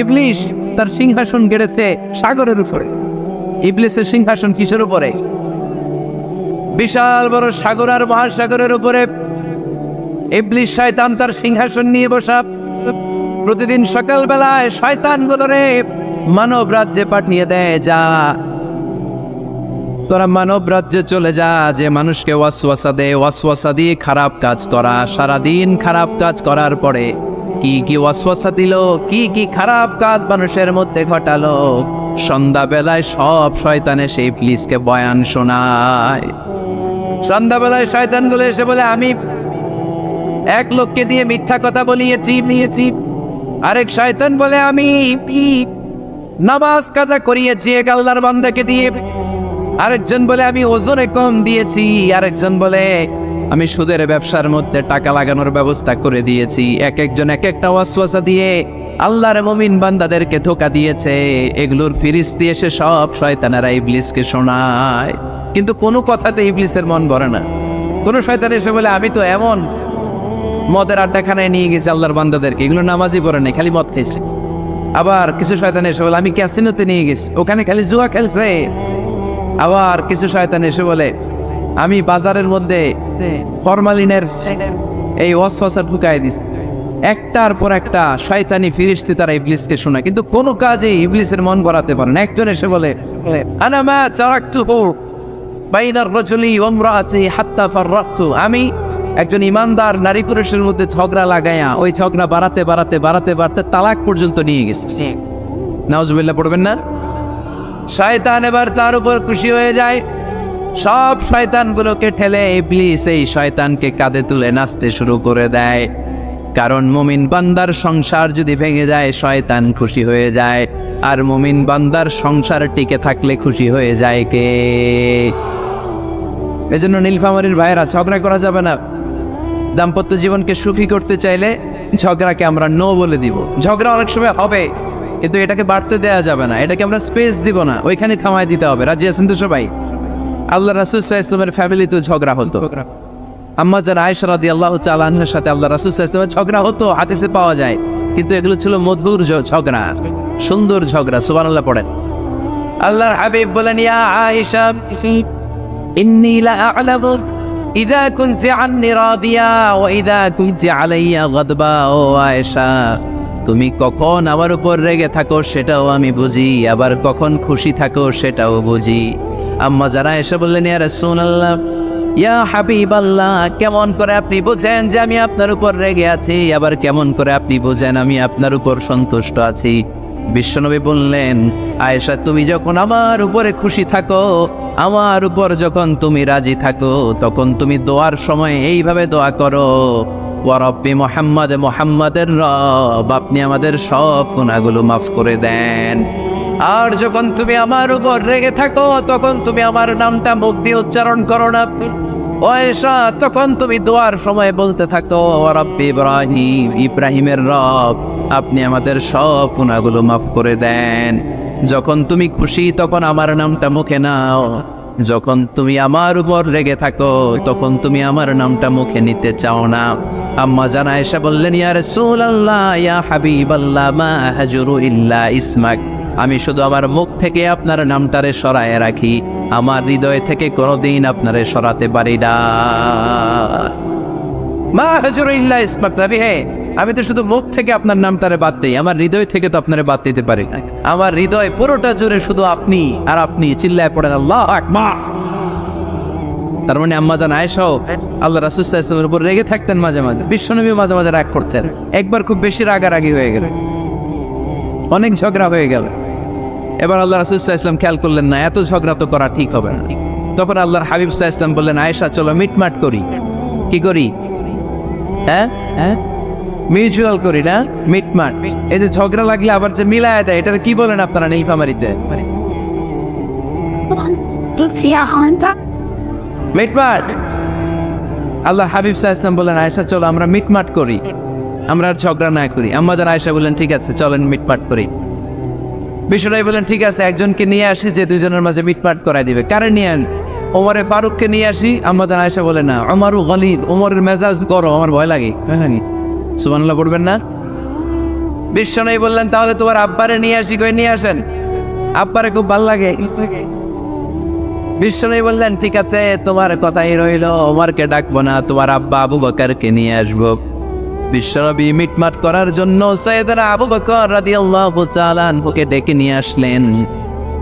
ইবলিস তার সিংহাসন গেড়েছে সাগরের উপরে। ইবলিসের সিংহাসন কিসের উপরে? বিশাল বড় সাগর আর মহাসাগরের উপরে ইবলিস শয়তান তার সিংহাসন নিয়ে বসা। প্রতিদিন সকালবেলায় শয়তানগুলোরে মানব রাজ্যে পাঠিয়ে দেয়, যা তোরা মানব রাজ্যে চলে যা, যে মানুষকে ওয়াসওয়াসা দেয়, ওয়াসওয়াসা দিয়ে খারাপ কাজ করা। সারাদিন খারাপ কাজ করার পরে কি কি ওয়াসওয়াসা দিল, কি কি খারাপ কাজ মানুষের মধ্যে ঘটালো, সন্ধ্যাবেলায় সব শয়তানে সেই ইবলিসকে বয়ান শোনায়। সন্ধ্যাবেলায় শয়তানগুলো এসে বলে, আমি এক লোককে দিয়ে মিথ্যা কথা বলিয়েছি। আরেক শয়তান বলে, আমি নামাজ কাজা করিয়েছি এক আল্লাহর বান্দাকে দিয়ে। আরেকজন বলে, আমি ওজনে কম দিয়েছি। আরেকজন বলে, আমি সুদের ব্যবসার মধ্যে টাকা লাগানোর ব্যবস্থা করে দিয়েছি। এক একজন এক একটা ওয়াসওয়াসা দিয়ে আল্লাহর মুমিন বান্দাদেরকে ধোঁকা দিয়েছে। এগুলোর ফিরিস্তি এসে সব শয়তানেরা ইবলিসকে শোনায়, কিন্তু কোনো কথাতে ইবলিসের মন ভরে না। কোন শয়তান এসে বলে, আমি তো এমন মদের আড্ডাখানায় নিয়ে গেছি আল্লাহর বান্দাদেরকে, এগুলো নামাজই পড়ে নাই, খালি মদ খেয়েছে। আবার কিছু শয়তান এসে বলে, আমি ক্যাসিনোতে নিয়ে গেছি, ওখানে খালি জুয়া খেলছে। আবার কিছু শয়তান এসে বলে, আমি বাজারের মধ্যে ফরমালিনের এই ওয়াসওয়াসা ঢুকাই দিছি। একটার পর একটা শয়তানি ফিরিস্তি তারা ইবলিসকে শোনায়, কিন্তু কোনো কাজে ইবলিসের মন ভরাতে পারে না। একজন এসে বলে, আনা মা তারাকতুহু বাইনার রাজুলি ওয়া ইমরাআতিহি হাত্তা ফাররাকতু, আমি একজন ইমানদার নারী পুরুষের মধ্যে ঝগড়া লাগায়া ওই ঝগড়া বাড়াতে তালাক পর্যন্ত নিয়ে গেছে। নাউজুবিল্লাহ পড়বেন না? শয়তান এবার তার উপর খুশি হয়ে যায়। সব শয়তানগুলোকে ঠেলে ইবলিস এই শয়তানকে কাঁধে তুলে নাচতে শুরু করে দেয়। কারণ মুমিন বান্দার সংসার যদি ভেঙে যায় শয়তান খুশি হয়ে যায়, আর মুমিন বান্দার সংসার টিকে থাকলে খুশি হয়ে যায় কে? এজন্য নীলফামারীর ভাইরা, ঝগড়া করা যাবে না। দাম্পত্য জীবনকে সুখী করতে চাইলে ঝগড়াকে আমরা নো বলে দিব। ঝগড়া অনেক সময় হবে, কিন্তু এটাকে বাড়তে দেওয়া যাবে না, এটাকে আমরা স্পেস দিব না, ওইখানে থামায় দিতে হবে। রাজি আছেন তো সবাই? আল্লাহ রাসূল সাল্লাল্লাহু আলাইহি ওয়াসাল্লামের ফ্যামিলিতে ঝগড়া হতো। আম্মা জান আয়েশা রাদিয়াল্লাহু তাআলা আনহার সাথে আল্লাহ রাসূল সাল্লাল্লাহু আলাইহি ওয়াসাল্লামের ঝগড়া হতো, হাদিসে পাওয়া যায়। কিন্তু এগুলো ছিল মধুর ঝগড়া, সুন্দর ঝগড়া। সুবহানাল্লাহ পড়েন। আল্লাহর হাবিব বলেন, ইয়া আয়েশা ইন্নী লা আ'লামু ইযা কুনতি আন্নী রাদিয়া ওয়া ইযা কুনতি আলাইয়া গাদবা। ও আয়েশা, তুমি কখন আমার উপর রেগে থাকো সেটাও আমি বুঝি, আবার কখন খুশি থাকো সেটাও বুঝি। আম্মা যারা এসে বললেন, ইয়া রাসূলুল্লাহ, ইয়া হাবিবাল্লাহ, কেমন করে আপনি বুঝেন যে আমি আপনার উপর রেগে আছি, আবার কেমন করে আপনি বুঝেন আমি আপনার উপর সন্তুষ্ট আছি? বিশ্বনবী বললেন, আয়েশা, তুমি যখন আমার উপরে খুশি থাকো, আমার উপর যখন তুমি রাজি থাকো, তখন তুমি দোয়ার সময় এইভাবে দোয়া করো, ওয়া রব্বি মুহাম্মদ, মুহাম্মাদের রব, আপনি আমাদের সব গুনাহগুলো মাফ করে দেন। আর যখন তুমি আমার উপর রেগে থাকো, তখন তুমি আমার নামটা মুখ দিয়ে উচ্চারণ করো না। ও আয়েশা, তখন তুমি দোয়ার সময় বলতে থাকো, ওয়া রব্বি ইব্রাহিম, ইব্রাহিমের রব, আপনি আমাদের সব গুনাহগুলো মাফ করে দেন। যখন তুমি খুশি তখন আমার নামটা মুখে নাও, যখন তুমি আমার উপর রেগে থাকো তখন তুমি আমার নামটা মুখে নিতে চাও না। আম্মা জান আয়েশা বললেন, ইয়া রাসূলুল্লাহ, ইয়া হাবিবাল্লাহ, মা হাজুরু ইল্লা ইসমাক, আমি শুধু আমার মুখ থেকে আপনার নামটারে সরায় রাখি, আমার হৃদয় থেকে কোনোদিন আপনারে সরাতে পারি না। মা হাজুরু ইল্লা ইসমাক, নবী হে, আমি তো শুধু মুখ থেকে আপনার নামটারে বাদ দেই, আমার হৃদয় থেকে তো আপনারে বাদ দিতে পারি না। আমার হৃদয় পুরোটা জুড়ে শুধু আপনি আর আপনি। চিল্লায় পড়েন আল্লাহু আকবার। তার মানে আম্মা জান আয়েশাও আল্লাহ রাসূল সাল্লাল্লাহু আলাইহি ওয়াসাল্লামের উপর রেগে থাকতেন মাঝে মাঝে। বিশ্বনবী মাঝে মাঝে রাগ করতেন। একবার খুব বেশি রাগারাগি হয়ে গেল, অনেক ঝগড়া হয়ে গেল। এবার আল্লাহ রাসূল সাল্লাল্লাহু আলাইহি ওয়াসাল্লাম খেয়াল করলেন না, এত ঝগড়া তো করা ঠিক হবে না। তখন আল্লাহর হাবিব সাল্লাল্লাহু আলাইহি ওয়াসাল্লাম বললেন, আয়েশা, চলো মিটমাট করি। কি করি? হ্যাঁ, মিউচুয়াল করি না, মিটমাট। এই যে ঝগড়া লাগলে আবার যে মিলায় দেয়, এটা কি বলেন আপনারা নীলফামারীতে? মিটমাট। আল্লাহ হাবিব সাল্লাল্লাহু আলাইহি ওয়াসাল্লাম বলেন, আয়েশা, চলো আমরা মিটমাট করি, আমরা আর ঝগড়া না করি। আম্মা জান আয়েশা বললেন, ঠিক আছে, চলেন মিটমাট করি। বিশ্বনবী বলেন, ঠিক আছে, একজনকে নিয়ে আসি যে দুইজনের মাঝে মিটমাট করাই দিবে। কারে নিয়ে আন? ওমরে ফারুককে নিয়ে আসি। আম্মা জান আয়েশা বলে, না, ওমরু গলিদ, ওমরের মেজাজ গরম, আমার ভয় লাগে। সুবহানাল্লাহ পড়বেন না? বিশ্বনবী বললেন তাহলে তোমার আব্বারে নিয়ে আসি, কই নিয়ে আসেন, আব্বারে খুব ভালো লাগে। বিশ্বনবী বললেন ঠিক আছে, তোমার কথাই রইল, ওমরকে ডাকবো না, তোমার আব্বা আবু বকরকে নিয়ে আসবো। বিশ্বনবী মিটমাট করার জন্য সাইয়েদনা আবু বকর রাদিয়াল্লাহু তাআলা আনহুকে ডেকে নিয়ে আসলেন।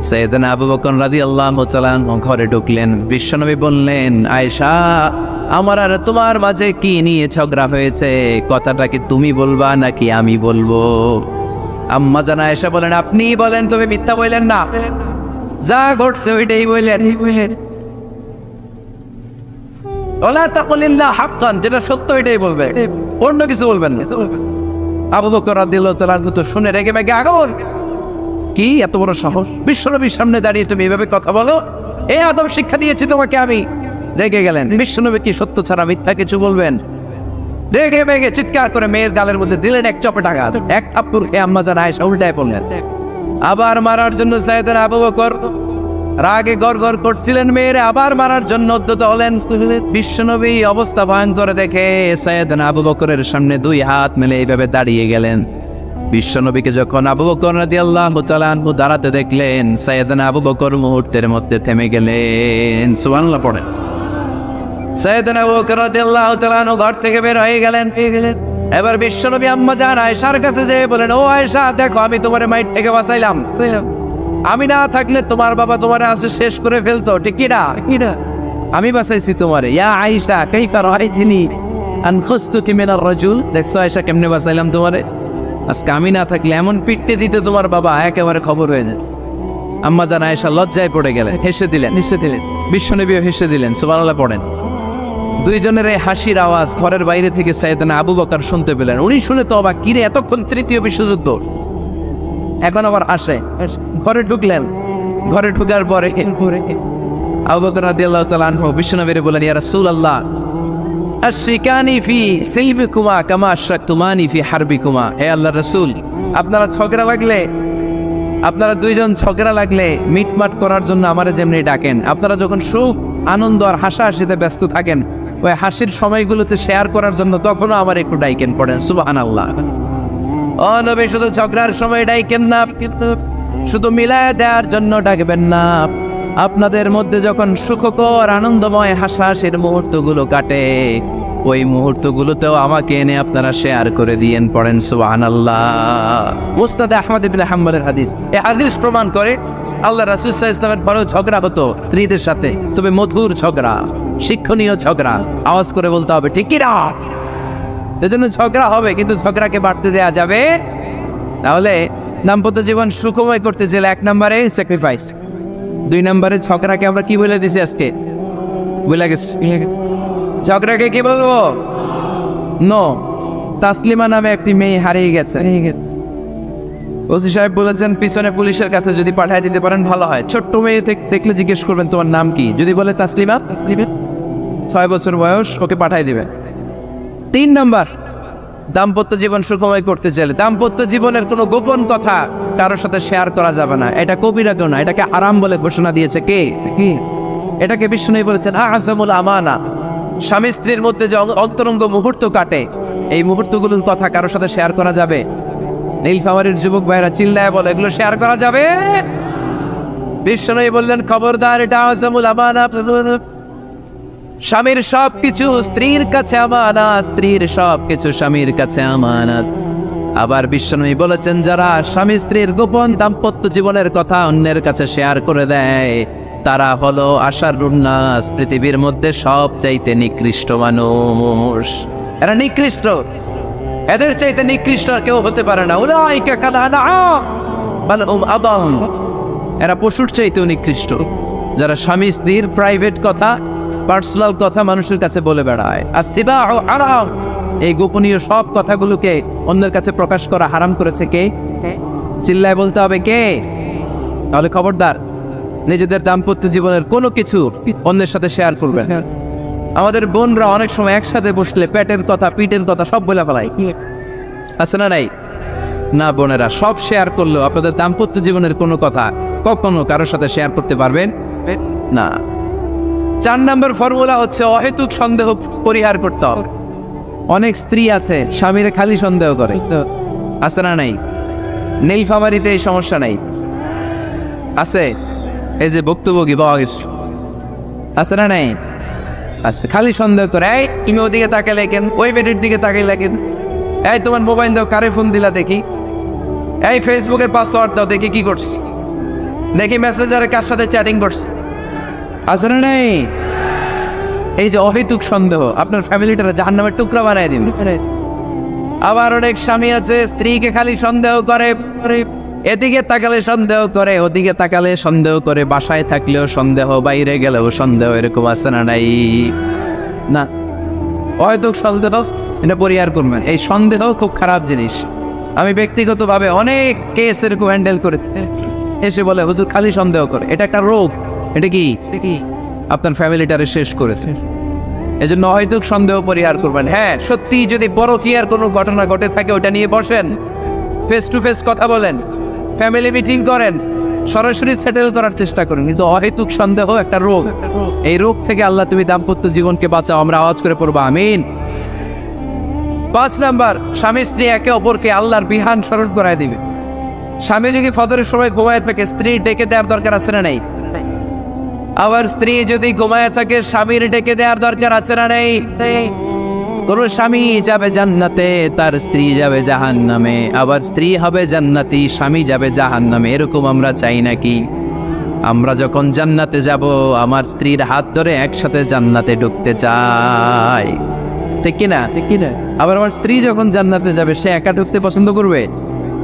সাইয়েদনা আবু বকর রাদিয়াল্লাহু তাআলা আনহু ঘরে ঢুকলেন। বিশ্বনবী বললেন, আয়েশা, আমার আর তোমার মাঝে কি নিয়ে ঝগড়া হয়েছে? কথাটা কি তুমি বলবা নাকি আমি বলবো? আম্মা জান আয়েশা বলেন, আপনি বলেন, তবে মিথ্যা বললেন না, যা ঘটছে ওইটাই বললেন। ওলা তাকুলিল্লাহ হাক্কান, যেটা সত্য ওইটাই বলবে, অন্য কিছু বলবেন না। আবু বকর রাদিয়াল্লাহু তাআলা আনহু তো শুনে রেগে মেগে আগুন। কি এত বড় সাহস, বিশ্বনবীর সামনে দাঁড়িয়ে তুমি এভাবে কথা বলো? এই আদব শিক্ষা দিয়েছি তোমাকে আমি। রেগে গেলেন। বিশ্বনবী কি সত্য ছাড়া মিথ্যা কিছু বলবেন? রেগে মেগে চিৎকার করে মেয়ের গালের মধ্যে দিলেন এক চপেটাঘাত। এক থাপ্পড় খেয়ে আম্মা জান আয়েশা উল্টায় পড়লেন। আবার মারার জন্য সাইয়েদনা আবু বকর রাগে গড়গড় করছিলেন, মেয়েরে আবার মারার জন্য উদ্যত হলেন। বিশ্বনবী অবস্থা ভয়ঙ্কর দেখে সাইয়েদনা আবু বকরের সামনে দুই হাত মেলে এইভাবে দাঁড়িয়ে গেলেন। বিশ্বনবীকে যখন আবু বকর রাদিয়াল্লাহু তাআলা আনহু দাঁড়াতে দেখলেন, সাইয়েদনা আবু বকর মুহূর্তের মধ্যে থেমে গেলেন। সুবহানাল্লাহ পড়েন। সাইয়েদনা আবু বকর রাদিয়াল্লাহু তাআলা আনহু ঘর থেকে বের হয়ে গেলেন। এবার বিশ্বনবী আম্মা জান আয়েশার কাছে যেয়ে বলেন, ও আয়েশা, দেখো আমি তোমারে মাইট থেকে বাঁচাইলাম। আমি না থাকলে তোমার বাবা তোমারে আসে শেষ করে ফেলতো, ঠিক কি না? আমি বাঁচাইছি তোমারে। ইয়া আয়েশা কাইফা রাআইতিনি আন খুসতুকি মিনার রাজুল, দেখছো আয়েশা কেমনে বাঁচাইলাম তোমারে? আজকে আমি না থাকলে এমন পিটতে দিতে তোমার বাবা একেবারে খবর হয়ে যায়। আম্মা জান আয়েশা লজ্জায় পড়ে গেলেন, হেসে দিলেন। বিশ্বনবীও হেসে দিলেন। সুবহানাল্লাহ পড়েন। দুইজনের এই হাসির আওয়াজ ঘরের বাইরে থেকে সাইয়েদনা আবু বকর শুনতে পেলেন। উনি শুনে তো অবাক, কিরে এতক্ষণ তৃতীয় বিশ্বযুদ্ধ, এখন আবার হাসে। ঘরে ঢুকলেন। ঘরে ঢুকার পরে আবু বকর রাদিয়াল্লাহু তাআলা আনহু বিশ্বনবীর বলেন, ইয়া রাসূলুল্লাহ, আশরিকানি ফি সিলমিকুমা কামা আশরাকতুমানি ফি হারবিকুমা। হে আল্লাহর রাসূল, আপনারা দুইজন ঝগড়া লাগলে মিটমাট করার জন্য আমারে যেমনি ডাকেন, আপনারা যখন সুখ আনন্দ আর হাসাহাসিতে ব্যস্ত থাকেন, ওই হাসির সময়গুলোতে শেয়ার করার জন্য তখনও আমার একটু ডাইকেন। পড়েন সুবহানাল্লাহ। ও নবী, শুধু ঝগড়ার সময় ডাইকেন না, শুধু মিলায় দেওয়ার জন্য ডাকবেন না। আপনাদের মধ্যে যখন সুখকর আনন্দময় হাসাহাসির মুহূর্তগুলো কাটে, ওই মুহূর্তগুলোতেও আমাকে এনে আপনারা শেয়ার করে দিয়েন। পড়েন সুবহানাল্লাহ। মুসনাদে আহমদ ইবনে হাম্বলের হাদিস। এই হাদিস প্রমাণ করে আল্লাহ রাসূল সাল্লাল্লাহু আলাইহি ওয়াসাল্লামের বড় ঝগড়া হতো স্ত্রীদের সাথে, তবে মধুর ঝগড়া, শিক্ষণীয় ঝগড়া। আওয়াজ করে বলতে হবে, ঠিক কি না? এজন্য ঝগড়া হবে, কিন্তু ঝগড়াকে বাড়তে দেয়া যাবে। তাহলে দাম্পত্য জীবন সুখময় করতে গেলে 1 নম্বরে স্যাক্রিফাইস, 2 নম্বরে ঝগড়াকে আমরা কি বলে দিছি আজকে? বলে গেছি ঝগড়াকে কি বলবো? নো। তাসলিমা নামে একটি মেয়ে হারিয়ে গেছে। ওসি সাহেব বলেছেন পিছনে পুলিশের কাছে যদি পাঠিয়ে দিতে পারেন ভালো হয়। ছোট্ট মেয়ে দেখলে জিজ্ঞেস করবেন তোমার নাম কি, যদি বলে তাসলিমা, 6 বছর বয়স, ওকে পাঠিয়ে দিবেন। 3 নম্বর, দাম্পত্য জীবন সুখময় করতে চাইলে দাম্পত্য জীবনের কোনো গোপন কথা কারোর সাথে শেয়ার করা যাবে না। এটা কবিরা কেউ না, এটাকে হারাম বলে ঘোষণা দিয়েছে কে? এটাকে বিষ্ণু বলেছেন আযমুল আমানা। স্বামী স্ত্রীর মধ্যে যে অন্তরঙ্গ মুহূর্ত কাটে, এই মুহূর্তগুলোর কথা কারোর সাথে শেয়ার করা যাবে? নীলফামারীর যুবক ভাইরা চিল্লায় বলে, এগুলো শেয়ার করা যাবে? বিষ্ণু বললেন খবরদার, এটা আযমুল আমানা। স্বামীর সবকিছু স্ত্রীর কাছে আমানত, স্ত্রীর সবকিছু স্বামীর কাছে আমানত। আবার বিষ্ণু বলেছেন, যারা স্বামী স্ত্রীর গোপন দাম্পত্য জীবনের কথা অন্যের কাছে শেয়ার করে দেয়, তারা হলো আশারুন নাস, পৃথিবীর মধ্যে সবচাইতে নিকৃষ্ট মানুষ। এরা নিকৃষ্ট, এদের চাইতে নিকৃষ্ট আর কেউ হতে পারে না। উলাইকা কাল আনআম বাল হুম আদাল। এরা পশুর চাইতেও নিকৃষ্ট, যারা স্বামী স্ত্রীর প্রাইভেট কথা, পার্সোনাল কথা মানুষের কাছে বলে বেড়ায়। আর সিবাহু হারাম, এই গোপনীয় সব কথাগুলোকে অন্যের কাছে প্রকাশ করা হারাম করেছে কে? চিল্লায় বলতে হবে কে? তাহলে খবরদার, নিজেদের দাম্পত্য জীবনের কোনো কিছু অন্যের সাথে শেয়ার করবেন। আমাদের বোনরা অনেক সময় একসাথে বসলে পেটের কথা, পিঠের কথা সব বলে ফেলায়, আছে না নাই? না বোনেরা, সব শেয়ার করলেও আপনাদের দাম্পত্য জীবনের কোনো কথা কখনো কারোর সাথে শেয়ার করতে পারবেন না। 4 নম্বর ফর্মুলা হচ্ছে অহেতুক সন্দেহ পরিহার করতে হবে। অনেক স্ত্রী আছে স্বামীরে খালি সন্দেহ করে, আছে না নাই? নীলফামারীতে এই সমস্যা নাই? আছে? এই যে ভুক্তভোগী পাওয়া গেছে, আছে না নাই? আছে। খালি সন্দেহ করে, এই তুমি ওদিকে তাকাইলে কেন, ওই বেডের দিকে তাকাইলে কেন, এই তোমার মোবাইল দাও, কারে ফোন দিলা দেখি, এই ফেসবুকের পাসওয়ার্ড দাও দেখি কি করছে, দেখি মেসেঞ্জারে কার সাথে চ্যাটিং করছে, আছে না নাই? এই যে অহেতুক সন্দেহ আপনার ফ্যামিলিটারে জাহান্নামের টুকরা বানায় দিবে। আবার অনেক স্বামী আছে স্ত্রীকে খালি সন্দেহ করে, এদিকে তাকালে সন্দেহ করে, ওদিকে তাকালে সন্দেহ করে, বাসায় থাকলেও সন্দেহ, বাইরে গেলেও সন্দেহ, এরকম আছে না নাই? না, অহেতুক সন্দেহ এটা পরিহার করবেন। এই সন্দেহ খুব খারাপ জিনিস। আমি ব্যক্তিগতভাবে অনেক কেস এরকম হ্যান্ডেল করেছি, এসে বলে হুজুর খালি সন্দেহ করে, এটা একটা রোগ। এটা কি আপনার ফ্যামিলিটারে শেষ করেছে। এজন্য অহেতুক সন্দেহ পরিহার করবেন। হ্যাঁ, সত্যি যদি পরকীয়ার কোনো ঘটনা ঘটে থাকে ওটা নিয়ে বসেন, ফেস টু ফেস কথা বলেন, ফ্যামিলি মিটিং করেন, সরাসরি সেটেল করার চেষ্টা করেন। কিন্তু অহেতুক সন্দেহ একটা রোগ। এই রোগ থেকে আল্লাহ তুমি দাম্পত্য জীবনকে বাঁচাও, আমরা আওয়াজ করে পড়বো আমিন। 5 নাম্বার, স্বামী স্ত্রী একে অপরকে আল্লাহর বিধান স্মরণ করায় দিবে। স্বামী যদি ফজরের সময় ঘুমায় থাকে, স্ত্রী ডেকে দেওয়ার দরকার আছে না নাই? আবার স্ত্রী যদি ঘুমায় থাকে, স্বামীর ডেকে দেওয়ার দরকার আছে না নাই? কোন স্বামী যাবে জান্নাতে, তার স্ত্রী যাবে জাহান্নামে, আবার স্ত্রী হবে জান্নাতি, স্বামী যাবে জাহান্নামে। এরকম আমরা চাই নাকি? আমরা যখন জান্নাতে যাব, আমার স্ত্রীর হাত ধরে একসাথে জান্নাতে ঢুকতে চাই, ঠিক কিনা? ঠিক কিনা? আবার আমার স্ত্রী যখন জান্নাতে যাবে, সে একা ঢুকতে পছন্দ করবে?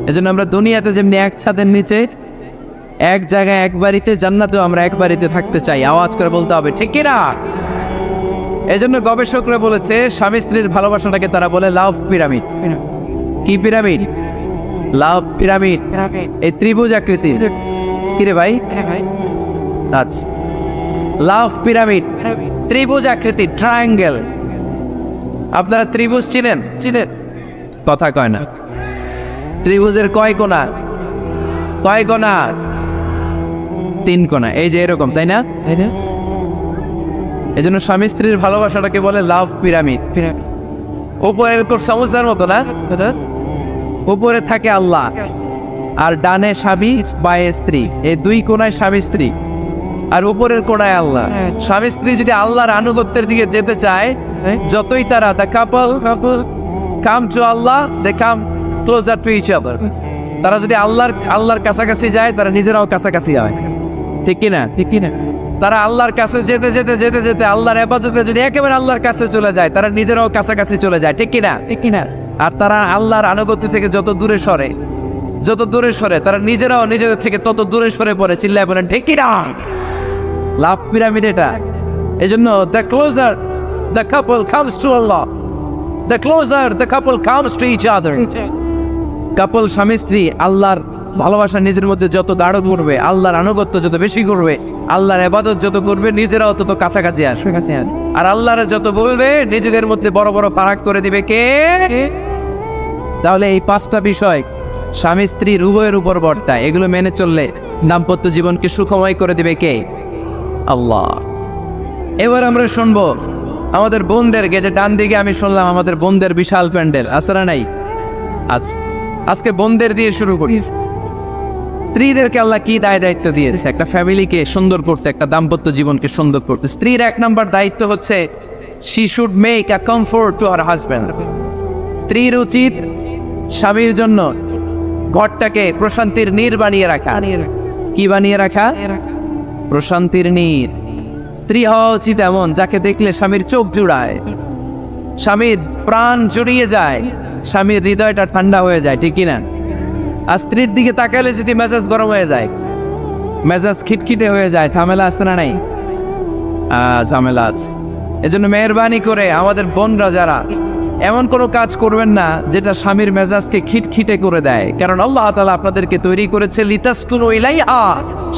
এজন্য আমরা দুনিয়াতে যেমনি এক ছাদের নিচে, এক জায়গায়, এক বাড়িতে, জান্নাতেও আমরা এক বাড়িতে থাকতে চাই। আওয়াজ করে বলতে হবে, ঠিক কিনা? এজন্য গবেষকরা বলেছে স্বামী স্ত্রীর ভালোবাসাটাকে তারা বলে লাভ পিরামিড। কি পিরামিড? লাভ পিরামিড। এই ত্রিভুজ আকৃতি। কিরে ভাই? আচ্ছা, লাভ পিরামিড, ত্রিভুজ আকৃতি, ট্রায়াঙ্গেল। আপনারা ত্রিভুজ চিনেন? চিনেন? কথা কয় না। ত্রিভুজের কয় কোণা? কয় কোণা? 3 কোণা। এই যে এরকম, তাই না? তাই না? এই জন্য স্বামী স্ত্রীর ভালোবাসাটাকে বলে লাভ পিরামিড। উপরে এরকম সমুদ্রের মতো না, উপরে থাকে আল্লাহ, আর ডানে স্বামী, বায়ে স্ত্রী। এই 2 কোণায় স্বামী স্ত্রী, আর উপরের কোণায় আল্লাহ। স্বামী স্ত্রী যদি আল্লাহর আনুগত্যের দিকে যেতে চায়, যতই তারা the couple come to Allah, they come closer to each other. তারা যদি আল্লাহর কাছাকাছি যায়, তারা নিজেরাও কাছাকাছি হয়, ঠিক কিনা? ঠিক কিনা? তারা আল্লাহর কাছে যেতে যেতে যেতে যেতে আল্লাহর ইবাদতে যদি একেবারে আল্লাহর কাছে চলে যায়, তারা নিজেরাও কাছাকাছি চলে যায়, ঠিক কিনা? ঠিক কিনা? আর তারা আল্লাহর আনুগত্য থেকে যত দূরে সরে, তারা নিজেরাও নিজেদের থেকে তত দূরে সরে পড়ে। চিল্লায় বলেন ঠিক কিনা? লাভ পিরামিড এটা। এই জন্য the closer the couple comes to Allah, the closer the couple comes to each other. Couple স্বামী স্ত্রী আল্লাহর ভালোবাসা নিজের মধ্যে যত গাঢ় করবে, আল্লাহর আনুগত্য যত বেশি করবে, আল্লাহর ইবাদত যত করবে, নিজেরাও তত কাছাকাছি আসবে। আর আল্লাহর যত বলবে, নিজেদের মধ্যে বড় বড় ফারাক করে দিবে কে? তাহলে এই 5টা বিষয় স্বামী স্ত্রীর উভয়ের উপর বর্তায়। এগুলো মেনে চললে দাম্পত্য জীবনকে সুখময় করে দিবে কে? আল্লাহ। এবার আমরা শুনবো আমাদের বোনদেরকে, যে ডান দিকে আমি শুনলাম আমাদের বোনদের বিশাল প্যান্ডেল, আছে না নাই? আজকে বোনদের দিয়ে শুরু করি। স্ত্রীদেরকে আল্লাহ কি দায়িত্ব দিয়েছে একটা ফ্যামিলিকে সুন্দর করতে, একটা দাম্পত্য জীবনকে সুন্দর করতে? স্ত্রীর 1 নম্বর দায়িত্ব হচ্ছে she should make a comfort to her husband. স্ত্রীর উচিত স্বামীর জন্য ঘরটাকে প্রশান্তির নীর বানিয়ে রাখা। কি বানিয়ে রাখা? প্রশান্তির নীর। স্ত্রী হওয়া উচিত এমন যাকে দেখলে স্বামীর চোখ জুড়ায়, স্বামীর প্রাণ জুড়িয়ে যায়, স্বামীর হৃদয়টা ঠান্ডা হয়ে যায়, ঠিক কিনা? আর স্ত্রীর দিকে তাকালে যদি মেজাজ গরম হয়ে যায়, মেজাজ খিটখিটে হয়ে যায়, ঝামেলা আছে না নাই? ঝামেলা আছে। এজন্য মেহরবানি করে আমাদের বোনরা যারা, এমন কোনো কাজ করবেন না যেটা স্বামীর মেজাজকে খিটখিটে করে দেয়। কারণ আল্লাহ তাআলা আপনাদেরকে তৈরি করেছে লিতাসকুনু ইলাইহা,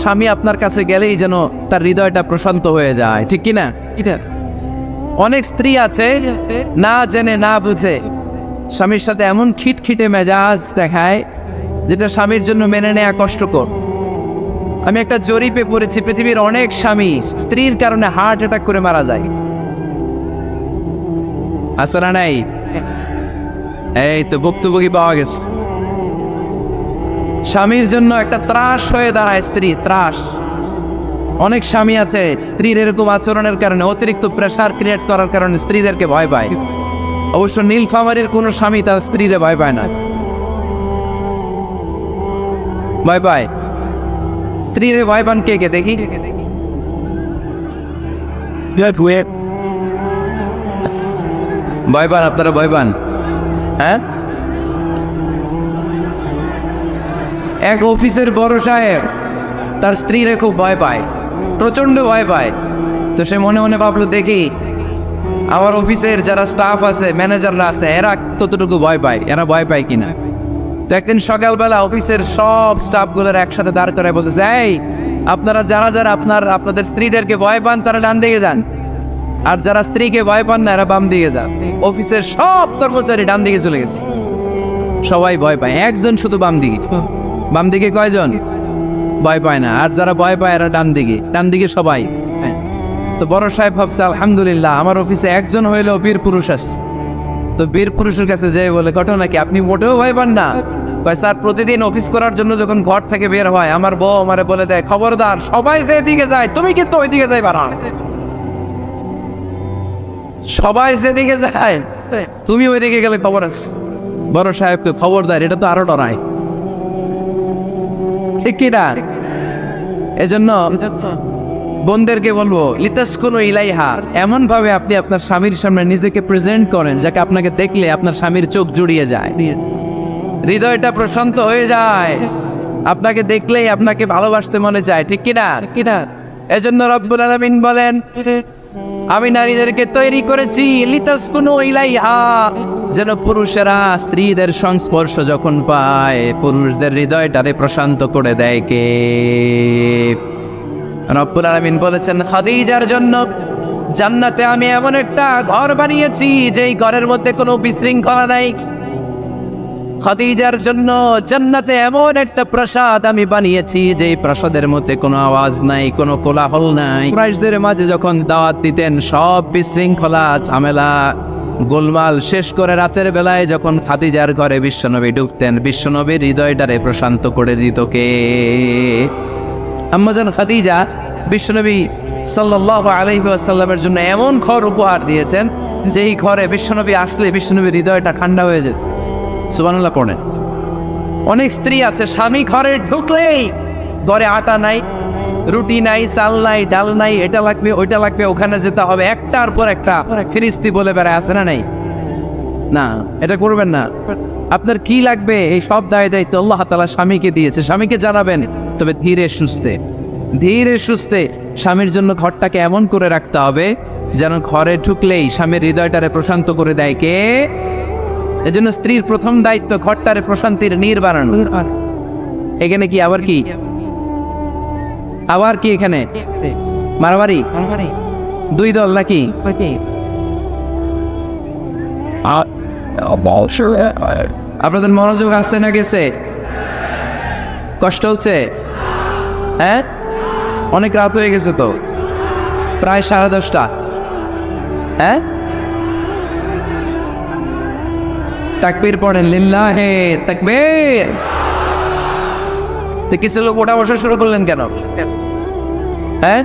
স্বামী আপনার কাছে গেলেই যেন তার হৃদয়টা প্রশান্ত হয়ে যায়, ঠিক কিনা? অনেক স্ত্রী আছে না জেনে না বুঝে স্বামীর সাথে এমন খিটখিটে মেজাজ দেখায় যেটা স্বামীর জন্য মেনে নেওয়া কষ্টকর। আমি একটা জরিপে পড়েছি, পৃথিবীর অনেক স্বামী স্ত্রীর কারণে হার্ট অ্যাটাক করে মারা যায়। আছে না নাই? এই তো ভুক্তভোগী পাওয়া গেছে। স্বামীর জন্য একটা ত্রাস হয়ে দাঁড়ায় স্ত্রী, ত্রাস। অনেক স্বামী আছে স্ত্রীর এরকম আচরণের কারণে, অতিরিক্ত প্রেসার ক্রিয়েট করার কারণে স্ত্রীদেরকে ভয় পায়। অবশ্য নীলফামারীর কোনো স্বামী তার স্ত্রীরে ভয় পায় না। ভয় পায় স্ত্রীরে ভয় পান কে কে দেখি? ভয় পান আপনারা? ভয় পান? হ্যাঁ, এক অফিসের বড় সাহেব তার স্ত্রীরে খুব ভয় পায়, প্রচন্ড ভয় পায়। তো সে মনে মনে ভাবলো, দেখি আমার অফিসের যারা স্টাফ আছে, ম্যানেজাররা আছে, এরা কতটুকু ভয় পায়, এরা ভয় পায় কিনা। তো একদিন সকালবেলা অফিসের সব স্টাফগুলোর একসাথে দাঁড় করে বলতেছে, এই আপনারা যারা যারা আপনাদের স্ত্রীদেরকে ভয় পান তারা ডান দিকে যান, আর যারা স্ত্রীকে ভয় পান না এরা বাম দিকে যান। অফিসের সব কর্মচারী ডান দিকে চলে গেছে, সবাই ভয় পায়, একজন শুধু বাম দিকে। বাম দিকে কয়জন ভয় পায় না, আর যারা ভয় পায় এরা ডান দিকে, ডান দিকে সবাই। তো বড় সাহেব ভাবছে, আলহামদুলিল্লাহ আমার অফিসে একজন হইলেও বীর পুরুষ আছে। তো বীর পুরুষের কাছে যেয়ে বলে, ঘটনা কি, আপনি মোটেও ভয় পান না? কয়, স্যার প্রতিদিন অফিস করার জন্য যখন ঘর থেকে বের হয় আমার বউ আমারে বলে দেয়, খবরদার সবাই যে দিকে যায় তুমি কিন্তু ওই দিকে যাইবা না, সবাই যেদিকে যায় তুমি ওই দিকে গেলে খবর আছে। বড় সাহেবকে খবরদার, এটা তো আরো ডরায়, ঠিক কিনা? এজন্য বোনদেরকে বলবো, লিতাসকুনু ইলাইহা, এমন ভাবে আপনি আপনার স্বামীর সামনে নিজেকে প্রেজেন্ট করেন যাকে আপনাকে দেখলে আপনার স্বামীর চোখ জুড়িয়ে যায়, হৃদয়টা প্রশান্ত হয়ে যায়, আপনাকে দেখলেই আপনাকে ভালোবাসতে মনে চায়, ঠিক কিনা? এজন্য রব্বুল আলামিন বলেন, আমি নারীদেরকে তৈরি করেছি লিতাসকুনু ইলাইহা, যেন পুরুষেরা স্ত্রীদের সংস্পর্শ যখন পায় পুরুষদের হৃদয়টারে প্রশান্ত করে দেয় কে? রব্বুল আলামিন বলেছেন, খাদিজার জন্য জান্নাতে আমি এমন একটা ঘর বানিয়েছি যেই ঘরের মধ্যে কোনো বিশৃঙ্খলা নাই। খাদিজার জন্য জান্নাতে এমন একটা প্রাসাদ আমি বানিয়েছি যেই প্রাসাদের মধ্যে কোনো আওয়াজ নাই, কোনো কোলাহল নাই। কুরাইশদের মাঝে যখন দাওয়াত দিতেন সব বিশৃঙ্খলা ঝামেলা গোলমাল শেষ করে রাতের বেলায় যখন খাদিজার ঘরে বিশ্বনবী ঢুকতেন, বিশ্বনবীর হৃদয়টারে প্রশান্ত করে দিত কে? আম্মাজান খাদিজা বিশ্বনবী সাল্লাল্লাহু আলাইহি ওয়াসাল্লামের জন্য এমন ঘর উপহার দিয়েছেন যেই ঘরে বিশ্বনবী আসলে বিশ্বনবীর হৃদয়টা ঠান্ডা হয়ে যেত। সুবহানাল্লাহ পড়েন। অনেক স্ত্রী আছে স্বামী ঘরে ঢুকলেই ঘরে আটা নাই, রুটি নাই, চাল নাই, ডাল নাই, এটা লাগবে ওইটা লাগবে, ওখানে যেতে হবে, একটার পর একটা ফিরিস্তি বলে বেড়ায়, আছে না নাই? না, এটা করবেন না। আপনার কি লাগবে এই সব দায় দায়িত্ব আল্লাহ তাআলা স্বামীকে দিয়েছে, স্বামীকে জানাবেন, তবে ধীরে সুস্থে স্বামীর জন্য ঘরটাকে এমন করে রাখতে হবে যেন ঘরে ঢুকলেই স্বামীর হৃদয়টারে প্রশান্ত করে দেয় কে? এজন্য স্ত্রীর প্রথম দায়িত্ব ঘরটারে প্রশান্তির নীড় বানানো। এখানে কি আবার কি এখানে মারামারি দুই দল নাকি? আপনাদের মনোযোগ আসছে না গেছে? কষ্ট হচ্ছে? হ্যাঁ, অনেক রাত হয়ে গেছে তো, প্রায় 10:30। হ্যাঁ, তাকবীর পড়েন, লিল্লাহে তাকবীর। তো কিছু লোক ওঠা বসা শুরু করলেন কেন? হ্যাঁ,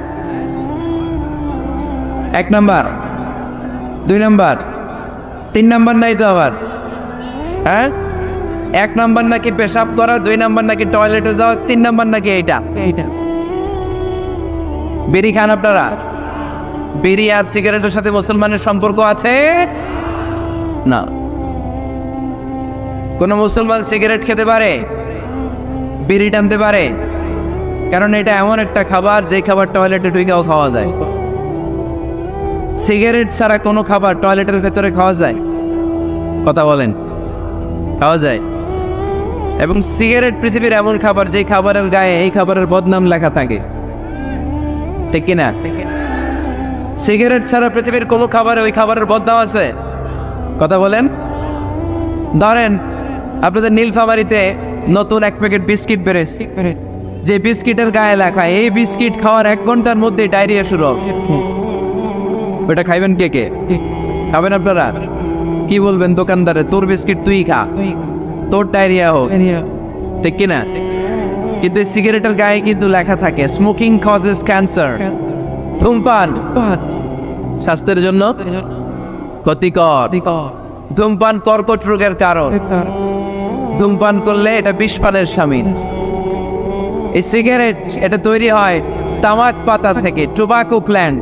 1 নাম্বার 2 নাম্বার 3 নাম্বার নাই তো আবার? হ্যাঁ, 1 নাম্বার নাকি পেশাব করা, 2 নাম্বার নাকি টয়লেটে যাওয়া, 3 নাম্বার নাকি এইটা। বিড়ি খান আপনারা? বিড়ি আর সিগারেটের সাথে মুসলমানের সম্পর্ক আছে না। কোন মুসলমান সিগারেট খেতে পারে, বিড়ি টানতে পারে? কারণ এটা এমন একটা খাবার যে খাবার টয়লেটে ঢুকেও খাওয়া যায়। সিগারেট ছাড়া কোনো খাবার টয়লেটের ভেতরে খাওয়া যায়? কথা বলেন, খাওয়া যায়। এবং সিগারেট পৃথিবীর এমন খাবার যে খাবারের গায়ে এই খাবারের বদনাম লেখা থাকে, ঠিক কিনা? সিগারেট ছাড়া পৃথিবীর কোনো খাবারে ওই খাবারের বদনাম আছে? কথা বলেন। ধরেন আপনাদের নীলফামারীতে নতুন 1 প্যাকেট বিস্কিট বেরোচ্ছে, যে বিস্কিটের গায়ে লেখা এই বিস্কিট খাওয়ার 1 ঘন্টার মধ্যে ডায়রিয়া শুরু হবে। ওটা খাইবেন কে কে? খাবেন আপনারা? কি বলবেন দোকানদারে, তোর বিস্কিট তুই খা, তোর ডায়রিয়া হোক, ঠিক কিনা? কিন্তু সিগারেটের গায়ে কিন্তু লেখা থাকে স্মোকিং কজেস ক্যান্সার, ধূমপান স্বাস্থ্যের জন্য ক্ষতিকর, ধূমপান কর্কট রোগের কারণ, ধূমপান করলে এটা বিষপানের শামিল। এই সিগারেট এটা তৈরি হয় তামাক পাতা থেকে, টোবাকো প্ল্যান্ট।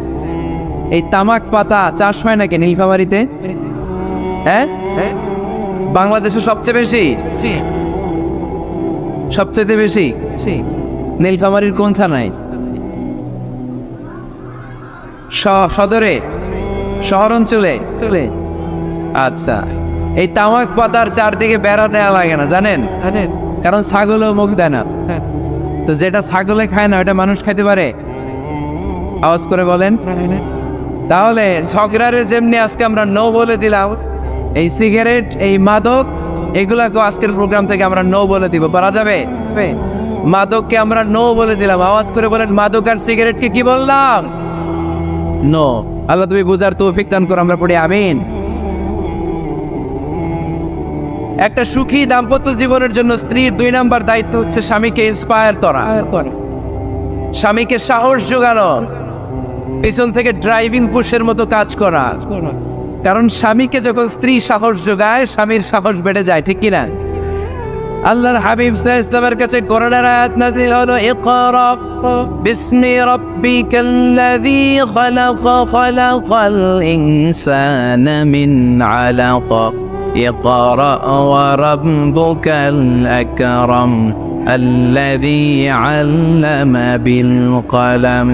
এই তামাক পাতা চাষ হয় নাকি নীলফামারীতে? হ্যাঁ, বাংলাদেশে সবচেয়ে বেশি, সবচেয়ে বেশি নীলফামারীর কোন থানায়? সদরে, শহর অঞ্চলে। আচ্ছা, এই তামাক পাতার চারদিকে বেড়া দেওয়া লাগে না, জানেন? কারণ ছাগলও মুখ দেয় না। তো যেটা ছাগলে খায় না ওটা মানুষ খাইতে পারে? আওয়াজ করে বলেন। তাহলে ঝগড়ারে যেমনি আজকে আমরা নো বলে দিলাম, এই সিগারেট, এই মাদক, এগুলাকে আজকের প্রোগ্রাম থেকে আমরা নো বলে দিব। পারা যাবে? মাদককে আমরা নো বলে দিলাম। আওয়াজ করে বলেন, মাদক আর সিগারেটকে কি বললাম? নো। আল্লাহ তুমি বুঝার তৌফিক দান করো, আমরা পড়ি আমিন। একটা সুখী দাম্পত্য জীবনের জন্য স্ত্রীর 2 নাম্বার দায়িত্ব হচ্ছে স্বামীকে ইন্সপায়ার করা, স্বামীকে সাহস যোগানো, পিছন থেকে ড্রাইভিং পুশের মতো কাজ করা। কারণ স্বামীকে যখন স্ত্রী সাহস যোগায়, স্বামীর সাহস বেড়ে যায়, ঠিক কিনা? আল্লাহর হাবিব সাল্লাল্লাহু আলাইহি ওয়াসাল্লামের কাছে কোরআনের আয়াত নাযিল হলো, ইকরা বিসমি রাব্বিকাল্লাযী খালাক, খালাকাল ইনসানা মিন আলাক, ইকরা ওয়া রাব্বুকাল আকরাম الذي علم بالقلم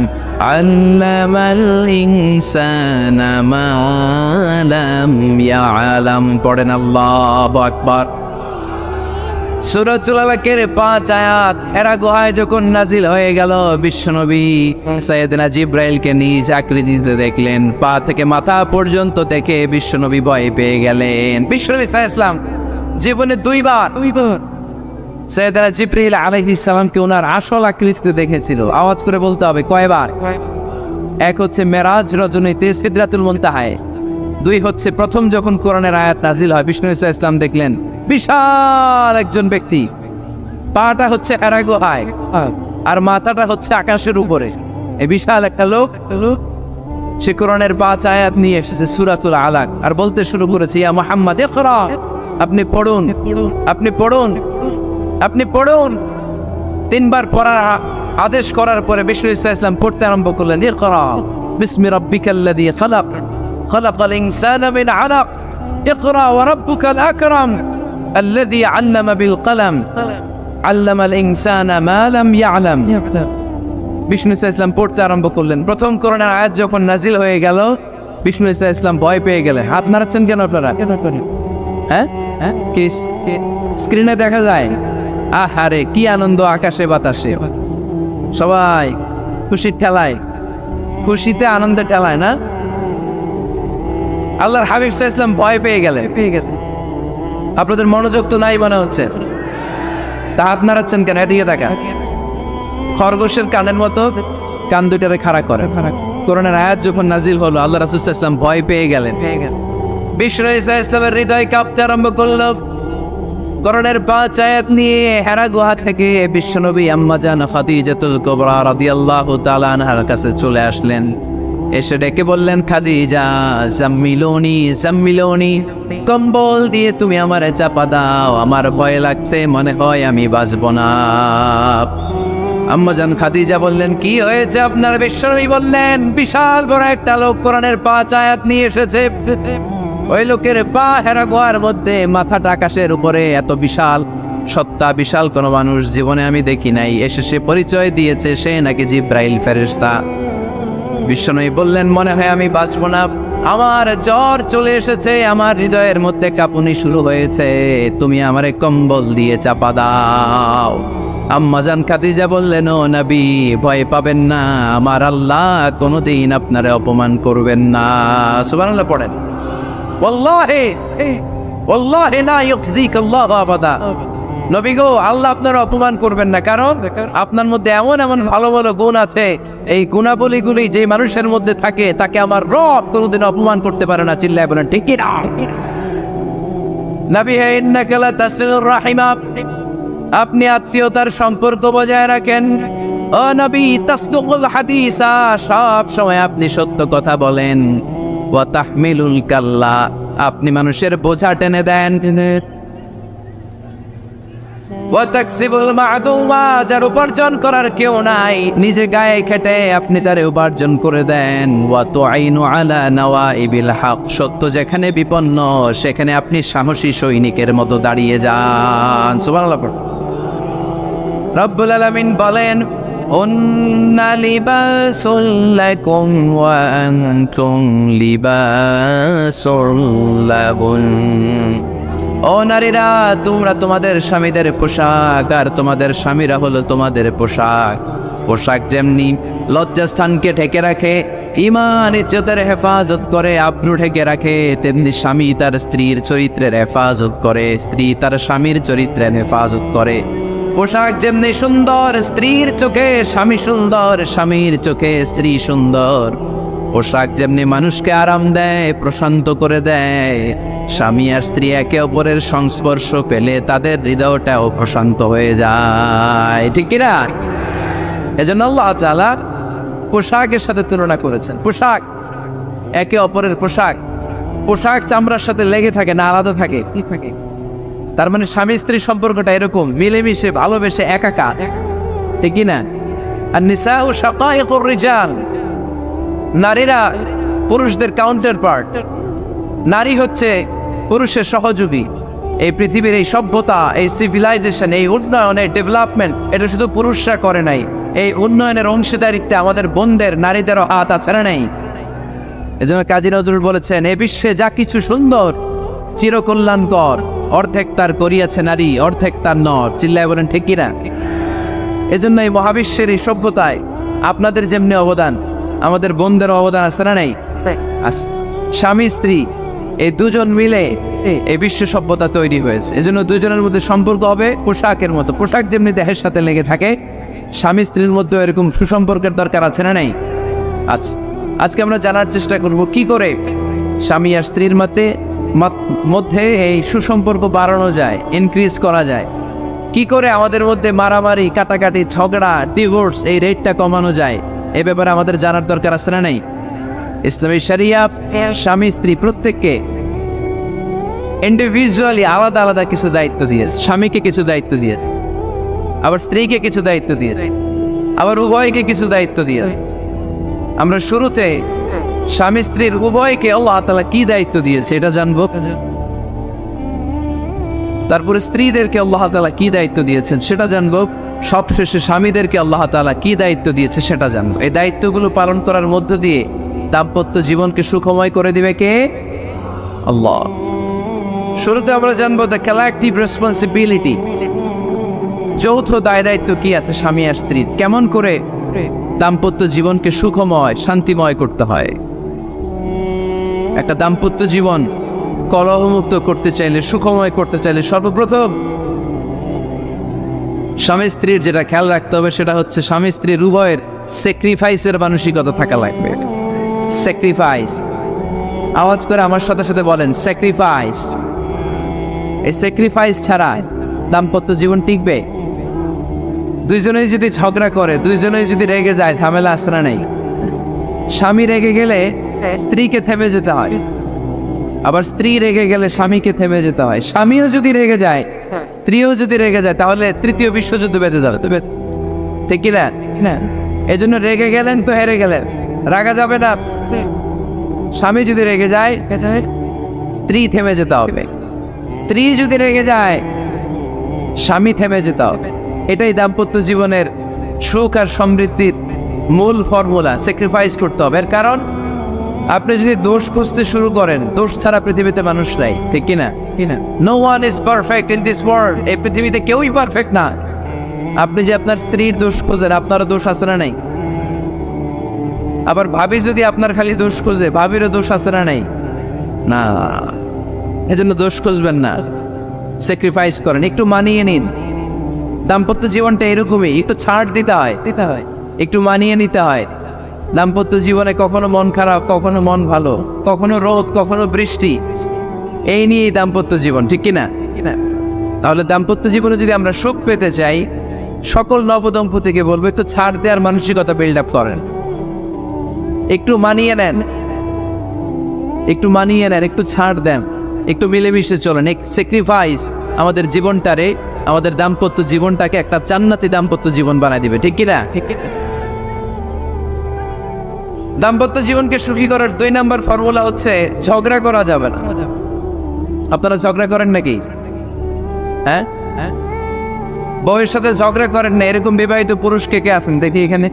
علم الإنسان ما لم يعلم। পড়েন আল্লাহু আকবার। সূরাতুল আলাকের 5 আয়াত হেরা গুহায় যখন নাজিল হয়ে গেল, বিশ্বনবী সাইয়েদনা জিবরাইলকে নিজ আকৃতিতে দেখলেন। পা থেকে মাথা পর্যন্ত দেখে বিশ্বনবী ভয় পেয়ে গেলেন। বিশ্বনবী সাল্লাল্লাহু আলাইহি ওয়াসাল্লাম জীবনে দুইবার সাইয়েদনা জিবরাইল আলাইহিস সালামকে ওনার আসল আকৃতিতে দেখেছিল। আওয়াজ করে বলতে হবে, কয়বার? এক হচ্ছে মেরাজ রজনীতে সিদরাতুল মুনতাহায়, 2 হচ্ছে প্রথম যখন কোরআনের আয়াত নাজিল হয়, বিষ্ণু ইসা ইসলাম দেখলেন বিশাল একজন ব্যক্তি, পাটা হচ্ছে হেরা গুহায় আর মাথাটা হচ্ছে আকাশের উপরে। এই বিশাল একটা লোক, সে কোরআনের 5 আয়াত নিয়ে এসেছে সূরাতুল আলাক, আর বলতে শুরু করেছে, ইয়া মুহাম্মদ ইকরা, আপনি পড়ুন, আপনি পড়ুন, আপনি পড়ুন। 3 বার পড়ার আদেশ করার পরে বিষ্ণু ইসা ইসলাম পড়তে আরম্ভ করলেন, ইকরা বিসমি রাব্বিকাল্লাযী খালাক, খালাকাল ইনসানা মিন আলাক, ইকরা ওয়া রাব্বুকাল আকরাম আল্লাযী আল্লামা বিল কলম আল্লামাল ইনসানা মা লাম ইয়ালাম। বিষ্ণু ইসা ইসলাম পড়তে আরম্ভ করলেন। প্রথম কোরআনের আয়াত যখন নাজিল হয়ে গেল, বিষ্ণু ইসা ইসলাম ভয় পেয়ে গেলেন। হাত নাড়াচ্ছেন কেন আপনারা? হ্যাঁ, কি স্ক্রিনে দেখা যায়? আহারে কি আনন্দ আকাশে বাতাসে, সবাই খুশির ঠেলায়, খুশিতে আনন্দে ঠেলায় না? আল্লাহর হাবিব সাল্লাল্লাহু আলাইহি ওয়াসাল্লাম ভয় পেয়ে গেলেন। আপনাদের মনোযোগ তো নাই মনে হচ্ছে, তা হাত নাড়াচ্ছেন কেন? এদিকে তাকা। খরগোশের কানের মতো কান দুটারে খাড়া করে। কোরআনের আয়াত যখন নাজিল হলো, আল্লাহ রাসূল সাল্লাল্লাহু আলাইহি ওয়াসাল্লাম ভয় পেয়ে গেলেন। বিষ্ণু ইসা ইসলামের হৃদয় কাঁপতে আরম্ভ করলো। কোরআনের 5 আয়াত নিয়ে হেরা গুহা থেকে বিশ্বনবী আম্মা জান খাদিজাতুল কুবরা রাদিয়াল্লাহু তাআলা আনহার কাছে চলে আসলেন। এসে ডেকে বললেন, খাদিজা জাম্মিলুনি জাম্মিলুনি, কম্বল দিয়ে তুমি আমারে চাপা দাও, আমার ভয় লাগছে, মনে হয় আমি বাঁচব না। আম্মা জান খাদিজা বললেন, কি হয়েছে আপনার? বিশ্বনবী বললেন, বিশাল বড় একটা লোক কোরআনের 5 আয়াত নিয়ে এসেছে। ওই লোকের পা হেরা গুহার মধ্যে, মাথাটা আকাশের উপরে, এত বিশাল সত্তা, বিশাল কোনো মানুষ জীবনে আমি দেখি নাই। এসে সে পরিচয় দিয়েছে সে নাকি জিব্রাইল ফেরেশতা। বিশ্বনবী বললেন, মনে হয় আমি বাঁচব না, আমার জ্বর চলে এসেছে, আমার হৃদয়ের মধ্যে কাঁপুনি শুরু হয়েছে, তুমি আমারে কম্বল দিয়ে চাপা দাও। আম্মা জান খাদিজা বললেন, ও নবী ভয় পাবেন না, আমার আল্লাহ কোনোদিন আপনারে অপমান করবেন না। সুবহানাল্লাহ পড়েন। ওয়াল্লাহি ওয়াল্লাহি লা ইউখজিকাল্লাহু আবাদা। নবী গো, আল্লাহ আপনার অপমান করবেন না, কারণ আপনার মধ্যে এমন এমন ভালো ভালো গুণ আছে, এই গুণাবলীগুলি যে মানুষের মধ্যে থাকে তাকে আমার রব কোনোদিন অপমান করতে পারে না। চিল্লায় বলেন ঠিক কি না? নবী হে, ইন্নাকা লা তাসিলুর রাহিমা, আপনি আত্মীয়তার সম্পর্ক বজায় রাখেন। ও নবী তাসদুকুল হাদিসা, সব সময় আপনি সত্য কথা বলেন। ওয়া তাহমিলুল কাল্লা, আপনি মানুষের বোঝা টেনে দেন। ওয়া তাকসিবুল মা'দুমা, যার উপার্জন করার কেউ নাই, নিজে গায়ে খেটে আপনি তারে উপার্জন করে দেন। ওয়া তুআইনু আলা নাওয়াইবিল হক, সত্য যেখানে বিপন্ন সেখানে আপনি সাহসী সৈনিকের মতো দাঁড়িয়ে যান। সুবহানাল্লাহ। রব্বুল আলামিন বলেন, উন্না লিবাসুল লাকুম ওয়া আনতুম লিবাসুল লাহুন। ও নারীরা, তোমরা তোমাদের স্বামীদের পোশাক, আর তোমাদের স্বামীরা হলো তোমাদের পোশাক। পোশাক যেমনি লজ্জাস্থানকে ঢেকে রাখে, ঈমান ইজ্জতের হেফাজত করে, আব্রু ঢেকে রাখে, তেমনি স্বামী তার স্ত্রীর চরিত্রের হেফাজত করে, স্ত্রী তার স্বামীর চরিত্রের হেফাজত করে। পোশাক যেমনি সুন্দর, স্ত্রীর চোখে স্বামী সুন্দর, স্বামীর চোখে স্ত্রী সুন্দর। পোশাক যেমনি মানুষকে আরাম দেয়, প্রশান্ত করে দেয়, স্বামী আর স্ত্রী একে অপরের সংস্পর্শ পেলে তাদের হৃদয়টাও প্রশান্ত হয়ে যায়, ঠিক কিনা? এজন্য আল্লাহ তাআলা পোশাকের সাথে তুলনা করেছেন। পোশাক একে অপরের পোশাক, পোশাক চামড়ার সাথে লেগে থাকে না, আলাদা থাকে। কি থাকে? তার মানে স্বামী স্ত্রীর সম্পর্কটা এরকম মিলেমিশে ভালোবেসে একাকার, ঠিক কিনা? আর নিসাউ শাকাইকুর রিজাল, নারীরা পুরুষদের কাউন্টার পার্ট। নারী হচ্ছে পুরুষের সহযোগী। এই পৃথিবীর এই সভ্যতা, এই সিভিলাইজেশন, এই উন্নয়ন, এই ডেভেলপমেন্ট, এটা শুধু পুরুষরা করে নাই। এই উন্নয়নের অংশীদারিত্বে আমাদের বোনদের, নারীদেরও হাত আছে না নাই? এজন্য কাজী নজরুল বলেছেন, এ বিশ্বে যা কিছু সুন্দর চিরকল্যাণকর, অর্ধেক তার করিয়াছে নারী, অর্ধেক তার নর। চিল্লায় বলেন ঠিক কিনা? এজন্য এই মহাবিশ্বের এই সভ্যতায় আপনাদের যেমনি অবদান, আমাদের বোনদের অবদান আছে না নাই? স্বামী স্ত্রী এই দুজন মিলে এই বিশ্ব সভ্যতা তৈরি হয়েছে। এজন্য দুজনের মধ্যে সম্পর্ক হবে পোশাকের মতো। পোশাক যেমনি দেহের সাথে লেগে থাকে, স্বামী স্ত্রীর মধ্যে এরকম সুসম্পর্কের দরকার আছে না নাই? আচ্ছা, আজকে আমরা জানার চেষ্টা করব কি করে স্বামী আর স্ত্রীর মধ্যে এই সুসম্পর্ক বাড়ানো যায়, ইনক্রিজ করা যায়। কি করে আমাদের মধ্যে মারামারি, কাটাকাটি, ঝগড়া, ডিভোর্স এই রেটটা কমানো যায়, এ ব্যাপারে আমাদের জানার দরকার আছে না নাই? ইসলামী শরিয়া স্বামী স্ত্রী প্রত্যেককে ইন্ডিভিজুয়ালি আলাদা আলাদা কিছু দায়িত্ব দিয়েছে। স্বামীকে কিছু দায়িত্ব দিয়েছে, আবার স্ত্রীকে কিছু দায়িত্ব দিয়েছে, আবার উভয়কে কিছু দায়িত্ব দিয়েছে। আমরা শুরুতে স্বামী স্ত্রীর উভয়কে আল্লাহ তাআলা কি দায়িত্ব দিয়েছে এটা জানবো। তারপরে স্ত্রীদেরকে আল্লাহ তাআলা কি দায়িত্ব দিয়েছেন সেটা জানবো। সবশেষে স্বামীদেরকে আল্লাহ তাআলা কি দায়িত্ব দিয়েছে সেটা জানবো। এই দায়িত্বগুলো পালন করার মধ্য দিয়ে দাম্পত্য জীবনকে সুখময় করে দিবে কে? আল্লাহ। শুরুতে আমরা জানবো দ্য কালেকটিভ রেসপন্সিবিলিটি, যৌথ দায় দায়িত্ব কি আছে স্বামী আর স্ত্রীর, কেমন করে দাম্পত্য জীবনকে সুখময়, শান্তিময় করতে হয়। একটা দাম্পত্য জীবন কলহমুক্ত করতে চাইলে, সুখময় করতে চাইলে সর্বপ্রথম স্বামী স্ত্রীর যেটা খেয়াল রাখতে হবে সেটা হচ্ছে স্বামী স্ত্রীর উভয়ের স্যাক্রিফাইসের মানসিকতা থাকা লাগবে। স্যাক্রিফাইস, আওয়াজ করে আমার সাথে সাথে বলেন স্যাক্রিফাইস। এই স্যাক্রিফাইস ছাড়া দাম্পত্য জীবন টিকবে? দুইজনেই যদি ঝগড়া করে, দুইজনেই যদি রেগে যায়, ঝামেলা আসে না নাই? স্বামী রেগে গেলে স্ত্রীকে থেমে যেতে হয়, আবার স্ত্রী রেগে গেলে স্বামীকে থেমে যেতে হয়। স্বামীও যদি রেগে যায়, স্ত্রীও যদি রেগে যায়, তাহলে তৃতীয় বিশ্বযুদ্ধ বেঁধে যাবে, ঠিক কিনা? এই জন্য রেগে গেলেন তো হেরে গেলেন, রাগা যাবে না। স্বামী যদি রেগে যায়, স্ত্রী থেমে যেতে হবে। স্ত্রী যদি রেগে যায়, স্বামী থেমে যেতে হবে। এটাই দাম্পত্য জীবনের সুখ আর সমৃদ্ধির মূল ফর্মুলা। স্যাক্রিফাইস করতে হবে। এর কারণ আপনি যদি দোষ খুঁজতে শুরু করেন, দোষ ছাড়া পৃথিবীতে মানুষ নাই, ঠিক কিনা? No one is perfect in this world. এই পৃথিবীতে কেউই পারফেক্ট না। আপনি যে আপনার স্ত্রীর দোষ খোঁজেন, আপনারও দোষ আছে না নাই? আবার ভাবি যদি আপনার খালি দোষ খোঁজে, ভাবিরও দোষ আছে না নাই? না, এজন্য দোষ খুঁজবেন না, স্যাক্রিফাইস করেন, একটু মানিয়ে নিন। দাম্পত্য জীবনটা এরকমই, একটু ছাড় দিতে হয়, একটু মানিয়ে নিতে হয়। দাম্পত্য জীবনে কখনো মন খারাপ, কখনো মন ভালো, কখনো রোদ, কখনো বৃষ্টি, এই নিয়েই দাম্পত্য জীবন, ঠিক কিনা? তাহলে দাম্পত্য জীবনে যদি আমরা সুখ পেতে চাই, সকল নবদম্পতিকে বলবো একটু ছাড় দেওয়ার মানসিকতা বিল্ড আপ করেন, একটু মানিয়ে নেন, একটু ছাড় দেন, একটু মিলেমিশে চলেন, এক স্যাক্রিফাইস আমাদের জীবনটারে, আমাদের দাম্পত্য জীবনটাকে একটা জান্নাতি দাম্পত্য জীবন বানায় দিবে, ঠিক কিনা? দাম্পত্য জীবনকে সুখী করার 2 নাম্বার ফর্মুলা হচ্ছে ঝগড়া করা যাবে না। আপনারা ঝগড়া করেন নাকি? হ্যাঁ, বউয়ের সাথে ঝগড়া করেন না এরকম বিবাহিত পুরুষ কে কে আছেন দেখি এখানে?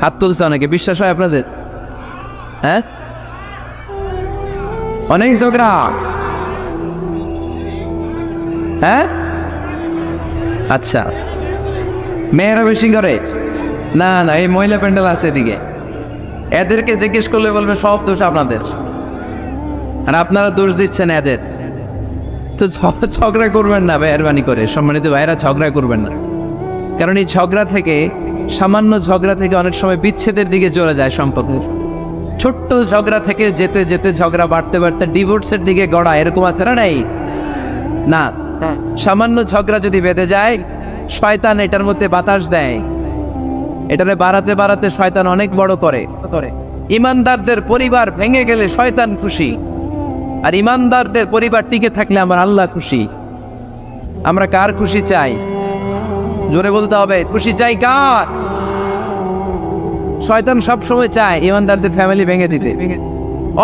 হাত তুলছে অনেকে, বিশ্বাস হয় আপনাদের? হ্যাঁ, অনেক ঝগড়া। হ্যাঁ, আচ্ছা, মেয়েরা বেশি করে? না না, এই মহিলা প্যান্ডেল আছে এদিকে, এদেরকে জিজ্ঞেস করলে বলবে সব দোষ আপনাদের, আর আপনারা দোষ দিচ্ছেন এদের। তো ঝগড়া করবেন না মেহরবানি করে, সম্মানিত ভাইরা, ঝগড়া করবেন না। কারণ এই ঝগড়া থেকে, সামান্য ঝগড়া থেকে অনেক সময় বিচ্ছেদের দিকে চলে যায় সম্পর্ক। ছোট্ট ঝগড়া থেকে যেতে যেতে ঝগড়া বাড়তে বাড়তে ডিভোর্সের দিকে গড়া, এরকম আছে না? নাই না, সামান্য ঝগড়া যদি বেঁধে যায়, শয়তান এটার মধ্যে বাতাস দেয়, এটারে বাড়াতে বাড়াতে শয়তান অনেক বড় করে। ইমানদারদের পরিবার ভেঙে গেলে শয়তান খুশি, আর ইমানদারদের পরিবার টিকে থাকলে আমার আল্লাহ খুশি। আমরা কার খুশি চাই? জোরে বলতে হবে, খুশি চাই কার? শয়তান সব সময় চায় ইমানদারদের ফ্যামিলি ভেঙে দিতে।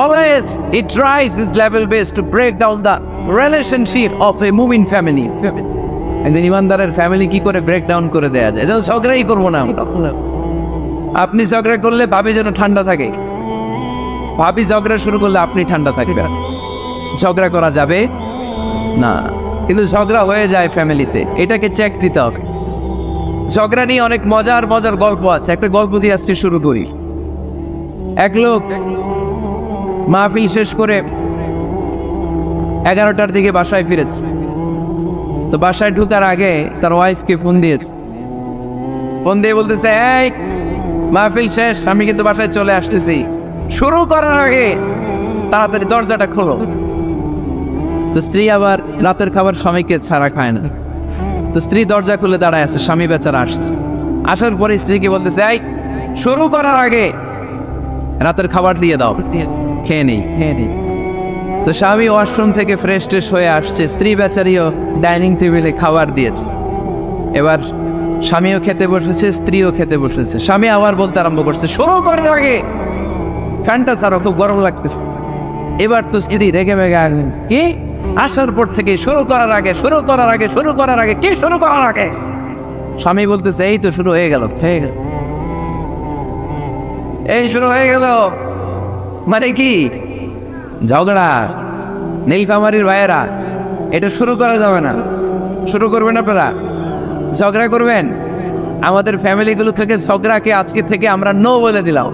Always it tries his level best to break down the relationship of a moving family. একদিন ইমানদারের ফ্যামিলি কি করে ব্রেক ডাউন করে দেয়া যায়? যেন ঝগড়াই করবো না আমরা। আপনি ঝগড়া করলে ভাবি যেন ঠান্ডা থাকে, ভাবি ঝগড়া শুরু করলে আপনি ঠান্ডা থাকবেন। ঝগড়া করা যাবে না, কিন্তু ঝগড়া হয়ে যায় ফ্যামিলিতে, এটাকে চেক দিতে হবে। ঝগড়া নিয়ে অনেক মজার মজার গল্প আছে, একটা গল্প দিয়ে আজকে শুরু করি। এক লোক মাহফিল শেষ করে 11টার দিকে বাসায় ফিরেছে। তো বাসায় ঢুকার আগে তার ওয়াইফকে ফোন দিয়েছে, ফোন দিয়ে বলতেছে, এই মাহফিল শেষ, আমি কিন্তু বাসায় চলে আসতেছি, শুরু করার আগে তাড়াতাড়ি দরজাটা খোলো। তো স্ত্রী আবার রাতের খাবার স্বামীকে ছাড়া খায় না, তো স্ত্রী দরজা খুলে দাঁড়ায় আছে, স্বামী বেচারা আসছে। আসার পরে স্ত্রীকে বলতেছে, এই শুরু করার আগে রাতের খাবার দিয়ে দাও, খেয়ে নেই। তো স্বামী ওয়াশরুম থেকে ফ্রেশ ট্রেশ হয়ে আসছে, স্ত্রী বেচারিও ডাইনিং টেবিলে খাবার দিয়েছে। এবার স্বামীও খেতে বসেছে, স্ত্রীও খেতে বসেছে। স্বামী আবার বলতে আরম্ভ করছে, শুরু করার আগে ফ্যানটা ছাড়ো, খুব গরম লাগতেছে। এবার তো স্ত্রী রেগে মেগে আসলেন, কি আসার পর থেকে শুরু করার আগে কি শুরু করার আগে? স্বামী বলতেছে, এই তো শুরু হয়ে গেল, এই শুরু হয়ে গেল। মানে কি? ঝগড়া। নীলফামারীর ভাইয়েরা, এটা শুরু করা যাবে না। শুরু করবেন আপনারা, ঝগড়া করবেন। আমাদের ফ্যামিলিগুলো থেকে ঝগড়াকে আজকে থেকে আমরা নো বলে দিলাম,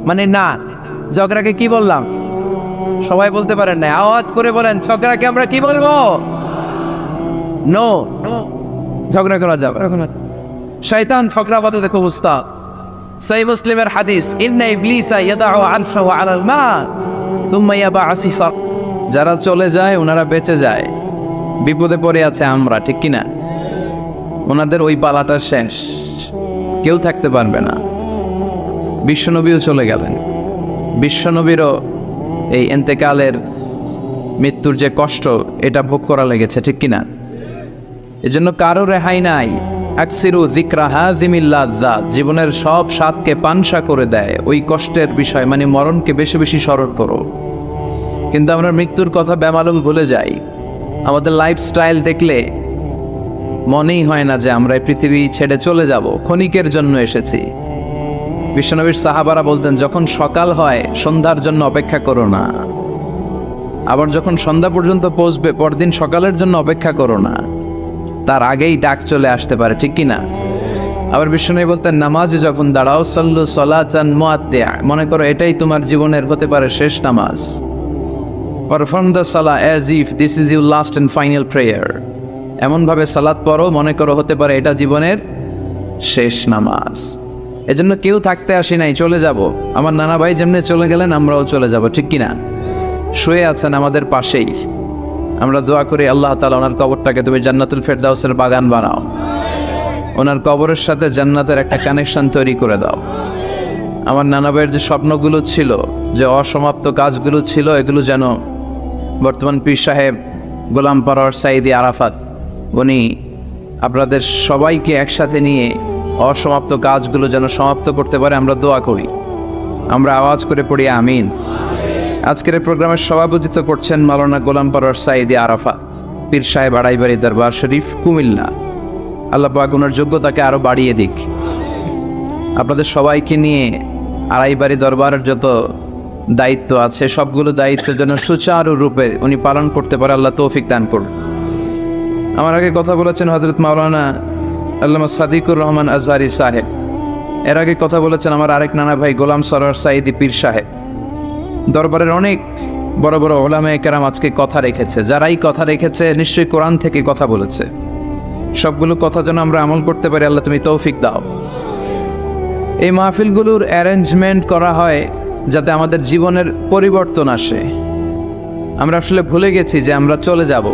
মানে না। ঝগড়াকে কি বললাম? সবাই বলতে পারেন না, আওয়াজ করে বলেন, ঝগড়াকে আমরা কি বলবো? নো। ঝগড়া করা যাবে। শয়তান ঝগড়া বাদে দেখো উস্তাদ। সহিহ মুসলিমের হাদিস, ইন্না ইবলিসা ইয়াদাউ আরশাহু আলাল মা তুম্মা ইয়াবআসি। যারা চলে যায় ওনারা বেঁচে যায়, বিপদে পড়ে আছে আমরা, ঠিক কিনা? ওনাদের ওই পালাটা শেষ, কেউ থাকতে পারবে না। বিশ্বনবীও চলে গেলেন, বিশ্বনবীরও এই এন্তেকালের মৃত্যুর যে কষ্ট, এটা ভোগ করা লেগেছে, ঠিক কিনা? এজন্য কারো রেহাই নাই। আকসিরু যিকরা হাযিমিল লাযযাত, জীবনের সব স্বাদকে পানসা করে দেয় ওই কষ্টের বিষয়, মানে মরণকে বেশি বেশি স্মরণ করো। কিন্তু আমরা মৃত্যুর কথা বেমালুম ভুলে যাই। আমাদের লাইফস্টাইল দেখলে মনেই হয় না যে আমরা এই পৃথিবী ছেড়ে চলে যাব, ক্ষণিকের জন্য এসেছি। বিশ্বনবীর সাহাবারা বলতেন, যখন সকাল হয় সন্ধ্যার জন্য অপেক্ষা করো না, আবার যখন সন্ধ্যা পর্যন্ত পৌঁছবে পরদিন সকালের জন্য অপেক্ষা করো না, তার আগেই ডাক চলে আসতে পারে, ঠিক কিনা? আবার বিশ্বনবী বলতেন, নামাজে যখন দাঁড়াও সাল্লু সালাতান মুআত্তিআ, মনে করো এটাই তোমার জীবনের হতে পারে শেষ নামাজ। Perform the Salah as if this is your last and final prayer, এমনভাবে সালাত পড়ো মনে করো হতে পারে এটা জীবনের শেষ নামাজ। এজন্য কেউ থাকতে আসি নাই, চলে যাব। আমার নানা ভাই যেমনি চলে গেলেন আমরাও চলে যাব, ঠিক কিনা? শুয়ে আছেন আমাদের পাশেই, আমরা দোয়া করি আল্লাহ তাআলা ওনার কবরটাকে তুমি জান্নাতুল ফেরদাউসের বাগান বানাও, ওনার কবরের সাথে জান্নাতের একটা কানেকশন তৈরি করে দাও। আমার নানা ভাইয়ের যে স্বপ্নগুলো ছিল, যে অসমাপ্ত কাজগুলো ছিল, এগুলো যেন বর্তমান পীর সাহেব গোলাম পরওয়ার সাঈদী আরাফাত উনি আপনাদের সবাইকে একসাথে নিয়ে অসমাপ্ত কাজগুলো যেন সমাপ্ত করতে পারে, আমরা দোয়া করি। আমরা আওয়াজ করে পড়ি আমিন। আজকের এই প্রোগ্রামের সভাপতিত্ব করছেন মাওলানা গোলাম পরওয়ার সাঈদী আরাফাত, পীর সাহেব আড়াইবাড়ি দরবার শরীফ, কুমিল্লা। আল্লাহ পাক ওনার যোগ্যতাকে আরও বাড়িয়ে দিক। আপনাদের সবাইকে নিয়ে আড়াইবাড়ি দরবারের যত দায়িত্ব আছে সবগুলো দায়িত্বের জন্য সুচারুরূপে উনি পালন করতে পারে, আল্লাহ তৌফিক দান করুন। আমার আগে কথা বলেছেন হযরত মাওলানা আল্লামা সাদিকুর রহমান আজহারি সাহেব, এর আগে কথা বলেছেন আমার আরেক নানা ভাই গোলাম সরওয়ার সাঈদী পীর সাহেব। দরবারের অনেক বড় বড় ওলামায়ে কেরাম আজকে কথা রেখেছে, যারাই কথা রেখেছে নিশ্চয়ই কোরআন থেকে কথা বলেছে। সবগুলো কথা যেন আমরা আমল করতে পারি, আল্লাহ তুমি তৌফিক দাও। এই মাহফিলগুলোর অ্যারেঞ্জমেন্ট করা হয় যাতে আমাদের জীবনের পরিবর্তন আসে। আমরা আসলে ভুলে গেছি যে আমরা চলে যাব,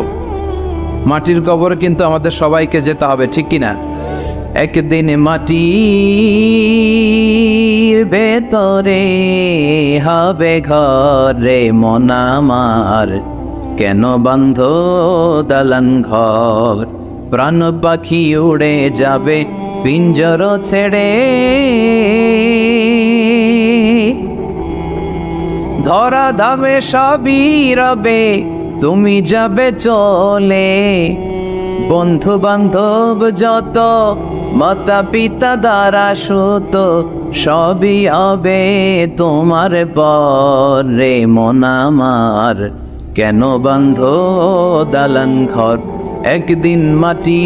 মাটির কবরে কিন্তু আমাদের সবাইকে যেতে হবে, ঠিক কিনা? একদিন মাটির ভেতরে হবে ঘরে মন আমার, কেন বন্ধ দালান ঘর, প্রাণ পাখি উড়ে যাবে পিঞ্জর ছেড়ে, ধরা ধামে সবই রবে তুমি যাবে চলে, বন্ধু বান্ধব যত মাতা পিতা দ্বারা সুত সবই হবে তোমার পরে মন আমার, কেন বন্ধ দালান ঘর, একদিন মাটির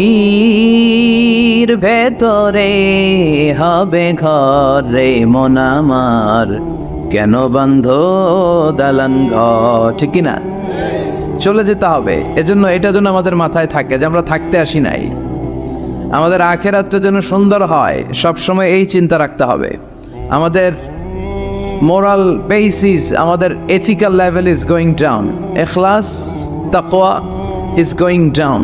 ভেতরে হবে ঘরে মন আমার, কেন বন্ধ দালান ঘর, ঠিক কিনা? চলে যেতে হবে। এজন্য এটা যেন আমাদের মাথায় থাকে যে আমরা থাকতে আসি নাই, আমাদের আখিরাতটা যেন সুন্দর হয়, সবসময় এই চিন্তা রাখতে হবে। আমাদের মোরাল বেসিস, আমাদের ethical level is going down, ইখলাস তাকওয়া ইজ গোয়িং ডাউন।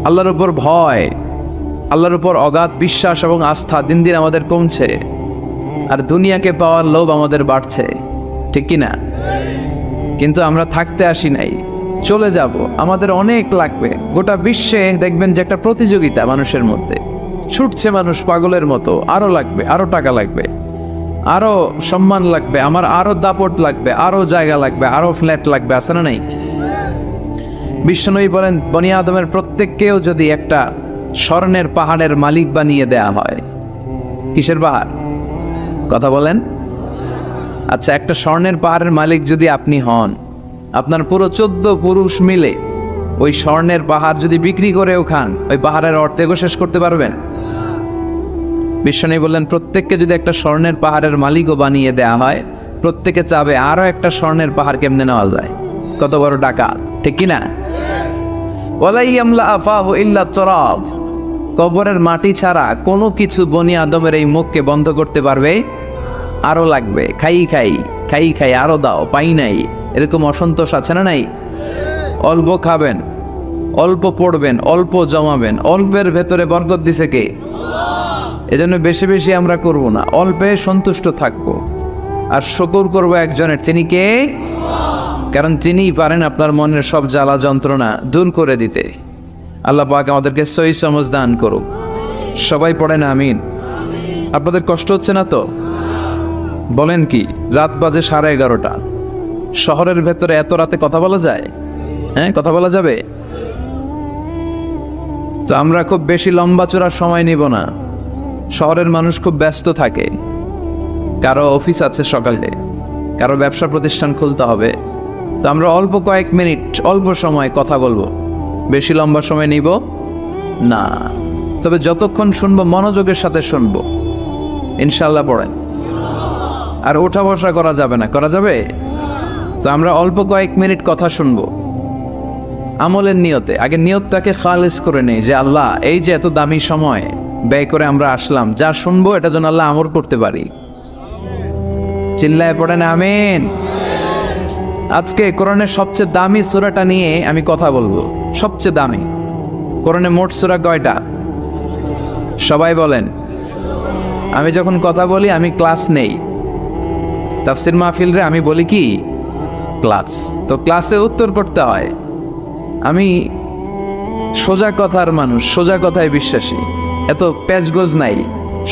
আল্লাহর উপর ভয়, আল্লাহর উপর অগাধ বিশ্বাস এবং আস্থা দিন দিন আমাদের কমছে, আর দুনিয়াকে পাওয়ার লোভ আমাদের বাড়ছে, ঠিক কিনা? কিন্তু আমরা থাকতে আসি নাই, চলে যাব। আমাদের অনেক লাগবে। গোটা বিশ্বে দেখবেন যে একটা প্রতিযোগিতা মানুষের মধ্যে, ছুটছে মানুষ পাগলের মতো, আরো লাগবে, আরো টাকা লাগবে, আরো সম্মান লাগবে, আমার আরো দাপট লাগবে, আরো জায়গা লাগবে, আরো ফ্ল্যাট লাগবে, আছে না নাই? বিশ্বনবী বলেন বনি আদমের প্রত্যেককেও যদি একটা স্বর্ণের পাহাড়ের মালিক বানিয়ে দেয়া হয়, কিসের পাহাড়? কথা বলেন। আচ্ছা, একটা স্বর্ণের পাহাড়ের মালিক যদি আপনি হন, আপনার পুরো 14 পুরুষ মিলে ওই স্বর্ণের পাহাড় যদি বিক্রি করেও খান, ওই পাহাড়ের অর্ধেকও শেষ করতে পারবেন? বিশ্বনবী বললেন প্রত্যেককে যদি একটা স্বর্ণের পাহাড়ের মালিকও বানিয়ে দেয়া হয়, প্রত্যেকে চাবে আরো একটা স্বর্ণের পাহাড় কেমনে নেওয়া যায়। কত বড় ডাকাত, ঠিক কিনা? ওয়ালাই আমলা আফাহু ইল্লা তুরাব, কবরের মাটি ছাড়া কোনো কিছু বনি আদমের এই মুখকে বন্ধ করতে পারবে? আরো লাগবে, খাই খাই খাই খাই, আরো দাও, পাই নাই, এরকম অসন্তোষ আছে না নাই? অল্প খাবেন, অল্প পড়বেন, অল্প জমাবেন, অল্পের ভেতরে বরকত দিছে কে? এজন্য বেশি বেশি আমরা করব না, অল্পে সন্তুষ্ট থাকবো, আর শুকর করবো একজনের, তিনি কে? কারণ তিনিই পারেন আপনার মনের সব জ্বালা যন্ত্রণা দূর করে দিতে। আল্লাহ পাক আমাদেরকে সহি সমঝ দান করুক। সবাই পড়েন আমিন। আপনাদের কষ্ট হচ্ছে না তো? বলেন কি, রাত বাজে 11:30, শহরের ভেতরে এত রাতে কথা বলা যায়? হ্যাঁ, কথা বলা যাবে? তো আমরা খুব বেশি লম্বা চড়ার সময় নিব না। শহরের মানুষ খুব ব্যস্ত থাকে, কারো অফিস আছে সকালে, কারো ব্যবসা প্রতিষ্ঠান খুলতে হবে। তো আমরা অল্প কয়েক মিনিট, অল্প সময় কথা বলবো, বেশি লম্বা সময় নিব না। তবে যতক্ষণ শুনবো মনোযোগের সাথে শুনবো, ইনশাল্লাহ পড়েন। আর ওঠা বসা করা যাবে না, করা যাবে? তো আমরা অল্প কয়েক মিনিট কথা শুনবো আমলের নিয়তে। আগে নিয়তটাকে খালিস করে নেই যে আল্লাহ, এই যে এত দামি সময় ব্যয় করে আমরা আসলাম, যা শুনবো এটা যেন আল্লাহ আমল করতে পারি। চিল্লায় পড়েন আমিন। আজকে কোরআনের সবচেয়ে দামি সূরাটা নিয়ে আমি কথা বলবো। সবচেয়ে দামি কোরআনে মোট সূরা কয়টা? সবাই বলেন। আমি যখন কথা বলি আমি ক্লাস নেই, তাফসির মাহফিলরে আমি বলি কি ক্লাস। তো ক্লাসে উত্তর করতে হয়। আমি সোজা কথার মানুষ, সোজা কথায় বিশ্বাসী, এত প্যাচগোজ নাই,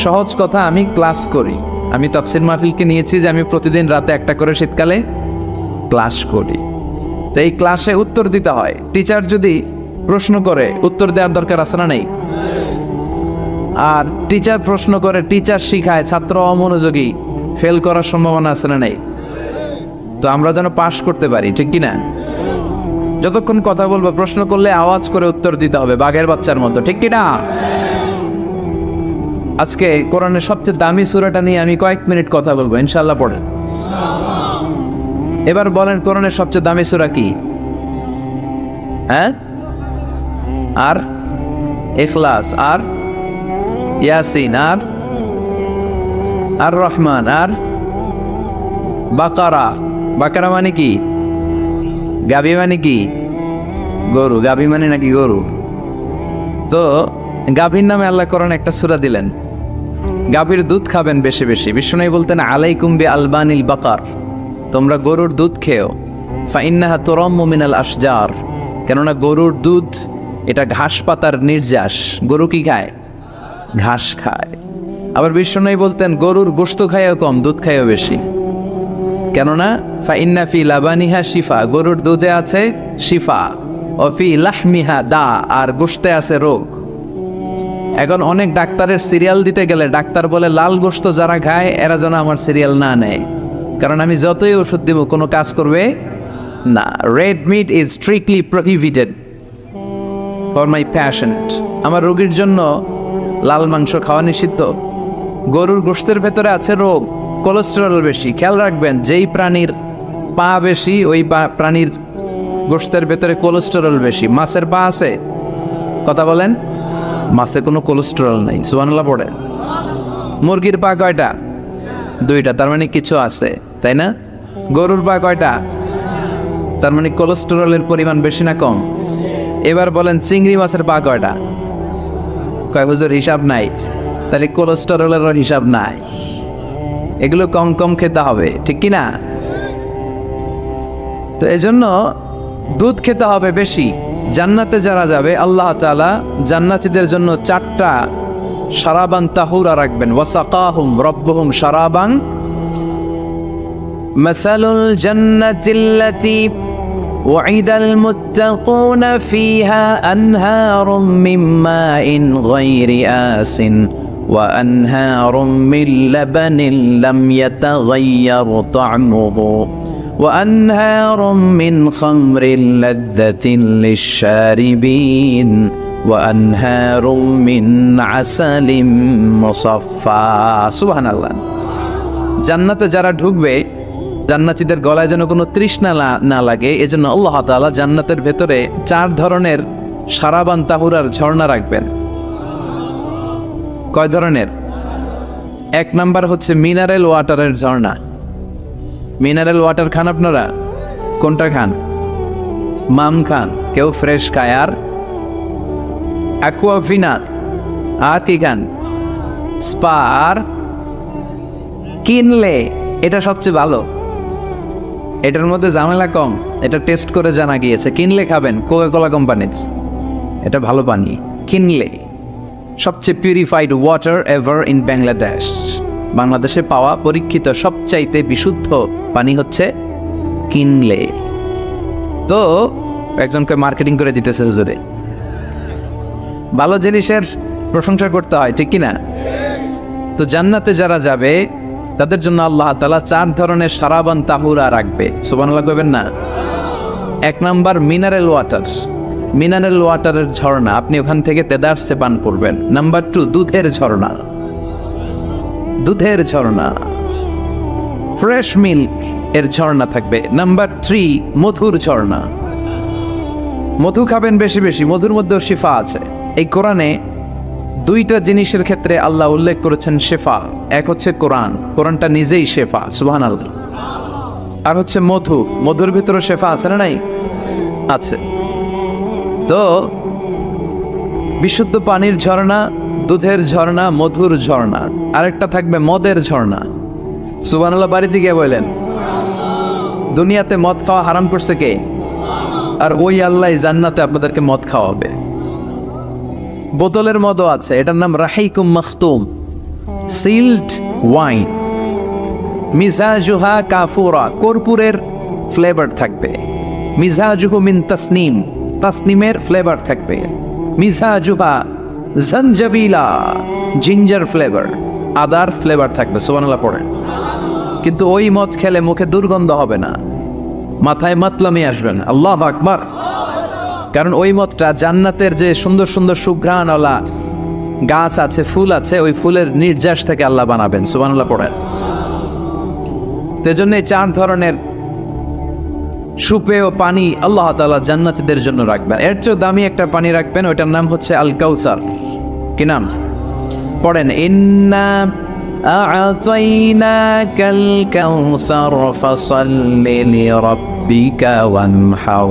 সহজ কথা আমি ক্লাস করি। আমি তাফসির মাহফিলকে নিয়েছি যে আমি প্রতিদিন রাতে একটা করে শীতকালে ক্লাস করি। তো এই ক্লাসে উত্তর দিতে হয়। টিচার যদি প্রশ্ন করে উত্তর দেওয়ার দরকার আছে না নেই? আর টিচার প্রশ্ন করে, টিচার শিখায়, ছাত্র অমনোযোগী, ফেল করার সম্ভাবনা আছে না নেই? তো আমরা যেন পাশ করতে পারি, ঠিক কি না? যতক্ষণ কথা বলবো প্রশ্ন করলে আওয়াজ করে উত্তর দিতে হবে, বাঘের বাচ্চার মতো, ঠিক কি না? আজকে কোরআনের সবচেয়ে দামি সূরাটা নিয়ে আমি কয়েক মিনিট কথা বলবো, ইনশাআল্লাহ। পড়েন। এবার বলেন কোরআনের সবচেয়ে দামি সূরা কি? হ্যাঁ? আর ইখলাস, আর ইয়াসিন, আর আর রহমান, আর বাকারা। বাকারা মানে কি? গাবি মানে কি? গরু। গাবি মানে নাকি গরু? তো গাভীর নামে আল্লাহ কোরআন একটা সূরা দিলেন। গাভীর দুধ খাবেন বেশি বেশি। বিষ্ণু বলতেন আলাইকুম বি আলবানিল বাকার, তোমরা গরুর দুধ খেও। ফাইন্নাহা তুরাম্মু মিনাল আশজার, কেননা গরুর দুধ এটা ঘাস পাতার নির্যাস। গরু কি খায়? ঘাস খায়। আবার বিষ্ণু বলতেন গরুর গোশত খায়ও কম, দুধ খায়ও বেশি, কেননা ফাইন্না ফি লাবানিহা শিফা, গরুর দুধে আছে শিফা, ও ফি লাহমিহা দা, আর গোশতে আছে রোগ। এখন অনেক ডাক্তারের সিরিয়াল দিতে গেলে ডাক্তার বলে লাল গোশত যারা খায় এরা যেন আমার সিরিয়াল না নেয়, কারণ আমি যতই ওষুধ দিব কোনো কাজ করবে না। Red meat is strictly prohibited for my patient, আমার রোগীর জন্য লাল মাংস খাওয়া নিষিদ্ধ। গরুর গোশতের ভেতরে আছে রোগ, কোলেস্টেরল বেশি। খেয়াল রাখবেন, যেই প্রাণীর পা বেশি ওই প্রাণীর গোশতের ভেতরে কোলেস্টেরল বেশি। মাছের পা আছে? কথা বলেন। মাছে কোনো কোলেস্টেরল নাই, সুবহানাল্লাহ পড়ে। মুরগির পা কয়টা? দুইটা, তার মানে কিছু আছে, তাই না? গরুর পা কয়টা? তার মানে কোলেস্টেরলের পরিমাণ বেশি না কম? এবার বলেন চিংড়ি মাছের পা কয়টা? কয় হুজুর হিসাব নাই। তাহলে কোলেস্টেরলেরও হিসাব নাই। এগুলো কম কম খেতে হবে, ঠিক কি না? তো এজন্য দুধ খেতে হবে বেশি। জান্নাতে যারা যাবে আল্লাহ তাআলা জান্নাতীদের জন্য 4টা শারাবান তাহুরা রাখবেন। ওয়াসাকাহুম রাব্বুহুম শারাবান মাসালুল জান্নাতিল্লাতী ওয়াইদাল মুত্তাকুনা ফিহা আনহারুম মিন মাইন গায়রি আসিন ওয়া আনহারুম মিন লাবানিন লাম ইয়াতাগায়্যার তা'মুহু وأنهار من خمر لذة للشاربين وأنهار من عسل مصفى سبحان الله। জান্নাতে যারা ঢুকবে জান্নাতীদের গলায় যেন কোনো তৃষ্ণা না লাগে, এজন্য আল্লাহ তাআলা জান্নাতের ভেতরে 4 ধরনের শারাবান তাহুরার ঝর্ণা রাখবেন। কয় ধরনের? 1 নাম্বার হচ্ছে মিনারেল ওয়াটারের ঝর্ণা। মিনারেল ওয়াটার খান আপনারা? কোনটা খান? মাম খান, কেউ ফ্রেশ খায়, আর অ্যাকুয়াফিনা, আর কি খান? স্পা, আর কিনলে। এটা সবচেয়ে ভালো, এটার মধ্যে ঝামেলা কম, এটা টেস্ট করে জানা গিয়েছে। কিনলে খাবেন, কোকা-কোলা কোম্পানির, এটা ভালো পানি। কিনলে সবচেয়ে purified water ever in Bangladesh. বাংলাদেশে পাওয়া পরীক্ষিত সবচাইতে বিশুদ্ধ পানি হচ্ছে কিনলে। তো একজনকে মার্কেটিং করে দিতেছে হুজুরে। ভালো জিনিসের প্রশংসা করতে হয়, ঠিক কি না? তো জান্নাতে যারা যাবে তাদের জন্য আল্লাহ তাআলা 4 ধরনের শারাবান তাহুরা রাখবে। সুবহানাল্লাহ কইবেন না? 1 নাম্বার মিনারেল ওয়াটার, মিনারেল ওয়াটারের ঝর্ণা, আপনি ওখান থেকে তেদারসে পান করবেন। নাম্বার 2 দুধের ঝর্ণা, দুধের ঝর্ণা, ফ্রেশ মিল্ক এর ঝর্ণা থাকবে। নাম্বার 3 মধুর ঝর্ণা, মধু খাবেন বেশি বেশি, মধুর মধ্যেও শিফা আছে। এই কোরআনে 2টা জিনিসের ক্ষেত্রে আল্লাহ উল্লেখ করেছেন শেফা। এক হচ্ছে কোরআন, কোরআনটা নিজেই শেফা, সুবহানাল্লাহ। আর হচ্ছে মধু, মধুর ভিতরে শেফা আছে না নাই? আছে। তো বিশুদ্ধ পানির ঝর্ণা, দুধের ঝর্ণা, মধুর ঝর্ণা, আরেকটা থাকবে মদের ঝর্ণা। সুবহানাল্লাহ বাড়িতে গিয়ে বললেন, দুনিয়াতে মদ খাওয়া হারাম করছে কে? আর ওই আল্লাহ জান্নাতে আপনাদেরকে মদ খাওয়াবে। বোতলের মদও আছে, এটার নাম রাহিকুম মাখতুম, সিল্ড ওয়াইন। মিজাজুহা কাফুরা, কর্পূরের ফ্লেভার থাকবে। মিজাজুহু মিন তাসনিম, তাসনিমের ফ্লেভার থাকবে। মিজাজুহা জানজাবিলা, জিঞ্জার ফ্লেভার, আদার ফ্লেভার থাকবে। সুবহানাল্লাহ পড়েন। কিন্তু ওই মদ খেলে মুখে দুর্গন্ধ হবে না, মাথায় মাতলামি আসবে না। আল্লাহু আকবার। কারণ ওই মদটা জান্নাতের যে সুন্দর সুন্দর সুঘ্রাণওয়ালা গাছ আছে, ফুল আছে, ওই ফুলের নির্যাস থেকে আল্লাহ বানাবেন। সুবহানাল্লাহ পড়েন। সেজন্য এই 4 ধরনের সুপেয় পানি আল্লাহ তাআলা জান্নাতীদের জন্য রাখবেন। এর চেয়ে দামি একটা পানি রাখবেন, ওইটার নাম হচ্ছে আল কাউসার। কি নাম? পড়েন, ইন্না আ'তাইনাকাল কাউসার ফাসাল্লি লিরাব্বিকা ওয়ানহার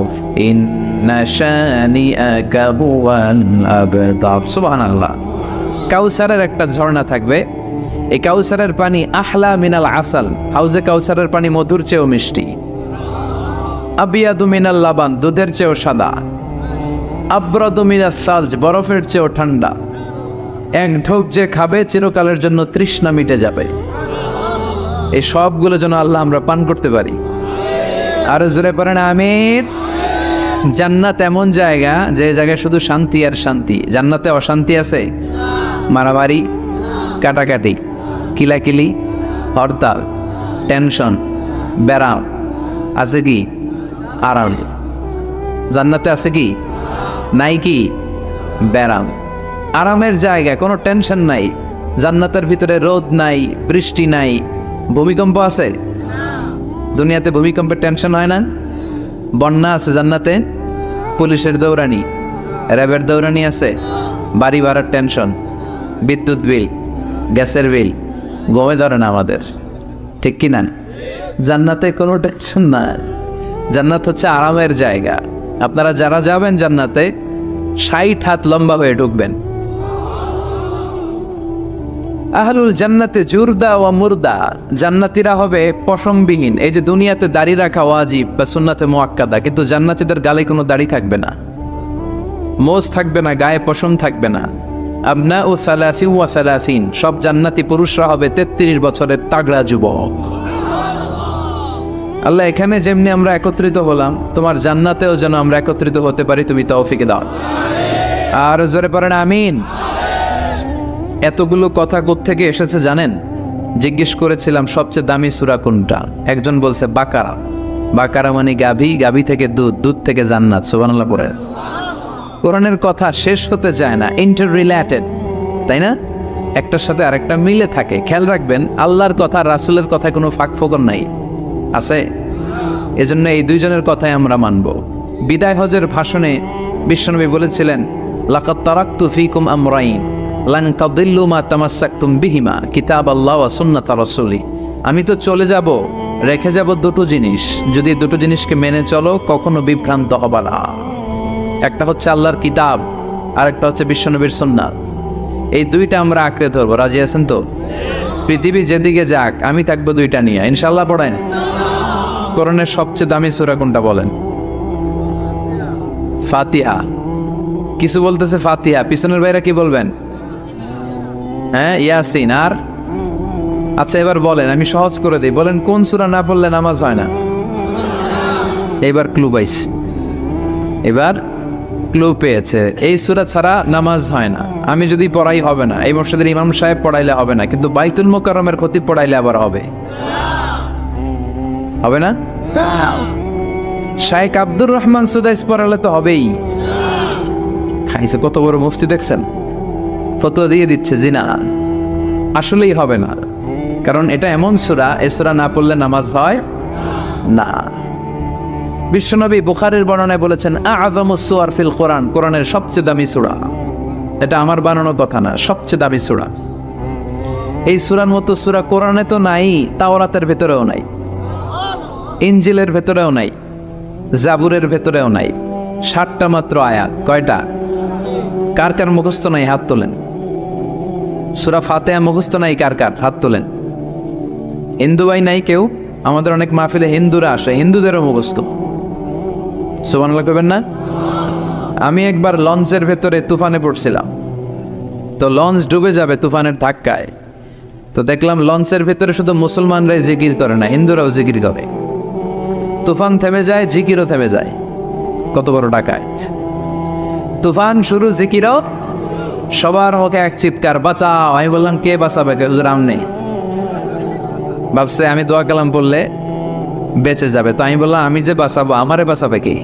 ইন্না শানিআকা হুয়াল আবতার। সুবহানাল্লাহ। কাউসারের একটা ঝর্ণা থাকবে। এই কাউসারের পানি আহলা মিনাল আসাল, হাউজে কাউসারের পানি মধুর চেয়েও মিষ্টি। আবিয়াদু মিনাল লাবান, দুধের চেয়েও সাদা। আবরাদু মিনাস সালজ, বরফের চেয়েও ঠান্ডা। এক ঢোক যে খাবে চিরকালের জন্য তৃষ্ণা মিটে যাবে। এই সবগুলো যেন আল্লাহ আমরা পান করতে পারি। আর জোরে পড়েন আমিন। জান্নাত এমন জায়গা, যে জায়গায় শুধু শান্তি আর শান্তি। জান্নাতে অশান্তি আছে? মারামারি, কাটাকাটি, কিলাকিলি, হরতাল, টেনশন, ব্যারাম আছে কি? আরাম। জান্নাতে আছে কি? নাই কি? ব্যারাম। আরামের জায়গা, কোনো টেনশন নাই। জান্নাতের ভিতরে রোদ নাই, বৃষ্টি নাই, ভূমিকম্প আছে? দুনিয়াতে ভূমিকম্পের টেনশন হয় না? বন্যা আছে জান্নাতে? পুলিশের দৌড়ানি, র্যাবের দৌড়ানি আছে? বাড়ি ভাড়ার টেনশন, বিদ্যুৎ বিল, গ্যাসের বিল, গমে ধরে না আমাদের, ঠিক কি না? জান্নাতে কোনো টেনশন নাই। জান্নাত হচ্ছে আরামের জায়গা। আপনারা যারা যাবেন জান্নাতে 60 হাত লম্বা হয়ে ঢুকবেন। আহলুল জান্নাতে জুরদা ওয়া মুরদা, জান্নাতীরা হবে পশমবিহীন। এই যে দুনিয়াতে দাড়ি রাখা ওয়াজিব বা সুন্নাতে মুআক্কাদা, কিন্তু জান্নাতীদের গালে কোনো দাড়ি থাকবে না, মোজ থাকবে না, গায়ে পশম থাকবে না। আবনাউ সালাসিন ওয়া সালাসিন, সব জান্নাতি পুরুষরা হবে 33 বছরের তাগড়া যুবক। আল্লাহ, এখানে যেমনি আমরা একত্রিত হলাম, তোমার জান্নাতেও যেন আমরা একত্রিত হতে পারি, তুমি তৌফিক দাও। আর জোরে পড়েন আমিন। এতগুলো কথা কোত্থেকে এসেছে জানেন? জিজ্ঞেস করেছিলাম সবচেয়ে দামি সূরা কোনটা? একজন বলছে বাকারা। বাকারা মানে গাভী, গাভী থেকে দুধ, দুধ থেকে জান্নাত। সুবহানাল্লাহ পড়েন। কোরআনের কথা শেষ হতে চায় না, ইন্টার রিলেটেড, তাই না? একটার সাথে আরেকটা মিলে থাকে। খেয়াল রাখবেন, আল্লাহর কথা রাসূলের কথায় কোনো ফাঁক ফোকর নাই, আছে? এজন্য এই দুইজনের কথাই আমরা মানব। বিদায় হজের ভাষণে বিশ্বনবী বলেছিলেন, লাকাদ তারাকতু ফীকুম আমরাইন লান তাদিল্লু মা তামাসসাকতুম বিহিমা কিতাবাল্লাহ ওয়া সুন্নাতা রাসূলি। আমি তো চলে যাব, রেখে যাব দুটো জিনিস, যদি দুটো জিনিসকে মেনে চলো কখনো বিভ্রান্ত হবে না। একটা হচ্ছে আল্লাহর কিতাব, আর একটা হচ্ছে বিশ্বনবীর সুন্নাত। এই দুইটা আমরা আঁকড়ে ধরবো। রাজি আছেন তো? পৃথিবী যেদিকে যাক, আমি থাকবো দুইটা নিয়ে, ইনশাআল্লাহ। পড়েন। কোরআনের সবচেয়ে দামি সূরা কোনটা বলেন? ফাতিহা। কিছু বলতেছে ফাতিহা, পিছনের ভাইরা কি বলবেন? হ্যাঁ, ইয়াসিন। আর আচ্ছা, এবার বলেন, আমি সহজ করে দিই, বলেন কোন সূরা না পড়লে নামাজ হয় না? এবার ক্লু পাইছি, এবার ক্লু পেয়েছে। এই সূরা ছাড়া নামাজ হয় না। আমি যদি পড়াই হবে না, এই মসজিদের ইমাম সাহেব পড়াইলে হবে না, কিন্তু বাইতুল মুকাররমের খতিব পড়াইলে আবার হবে। হবে না? শাইখ আব্দুর রহমান সুদাইস পড়ালে তো হবেই। খাইছে কত বড় মুফতি দেখছেন, ফতোয়া দিয়ে দিচ্ছে জি না, আসলেই হবে না। কারণ এটা এমন সূরা, এই সূরা না পড়লে নামাজ হয় না। বিশ্বনবী বুখারীর বর্ণনায় বলেছেন, আ'যামুস সুওয়ার ফিল কোরআন, কোরআনের সবচেয়ে দামি সূরা। এটা আমার বানানো কথা না, সবচেয়ে দামি সূরা। এই সূরার মতো সূরা কোরআনে তো নাই, তাওরাতের ভেতরেও নাই। ইনজিলের ভেতরেও নাই, জাবুরের ভেতরেও নাই। 60টা মাত্র আয়াত। কয়টা? কার কার মুখস্থ নাই হাত তোলেন। সূরা ফাতিহা মুখস্থ নাই কার কার হাত তোলেন। হিন্দু ভাই নাই কেউ? আমাদের অনেক মাহফিলে হিন্দুরা আসে, হিন্দুদেরও মুখস্থ। সুবহানাল্লাহ কইবেন না? আমি একবার লঞ্চের ভেতরে তুফানে পড়ছিলাম, তো লঞ্চ ডুবে যাবে তুফানের ধাক্কায়। তো দেখলাম লঞ্চের ভেতরে শুধু মুসলমানরাই জিকির করে না, হিন্দুরাও জিকির করে। তুফান থেমে যায়, জিকিরও থেমে যায়। কত বড় ডাকাত! তুফান শুরু, জিকিরও। সবার মুখে এক চিৎকার, বাঁচাও। আমি বললাম কে বাঁচাবে? হুজুর আমনে। ভাবছে আমি দোয়া কালাম পড়লে বেঁচে যাবে, তো আমি বললাম আমি যে বাঁচাবো, আমারে বাঁচাবে কি?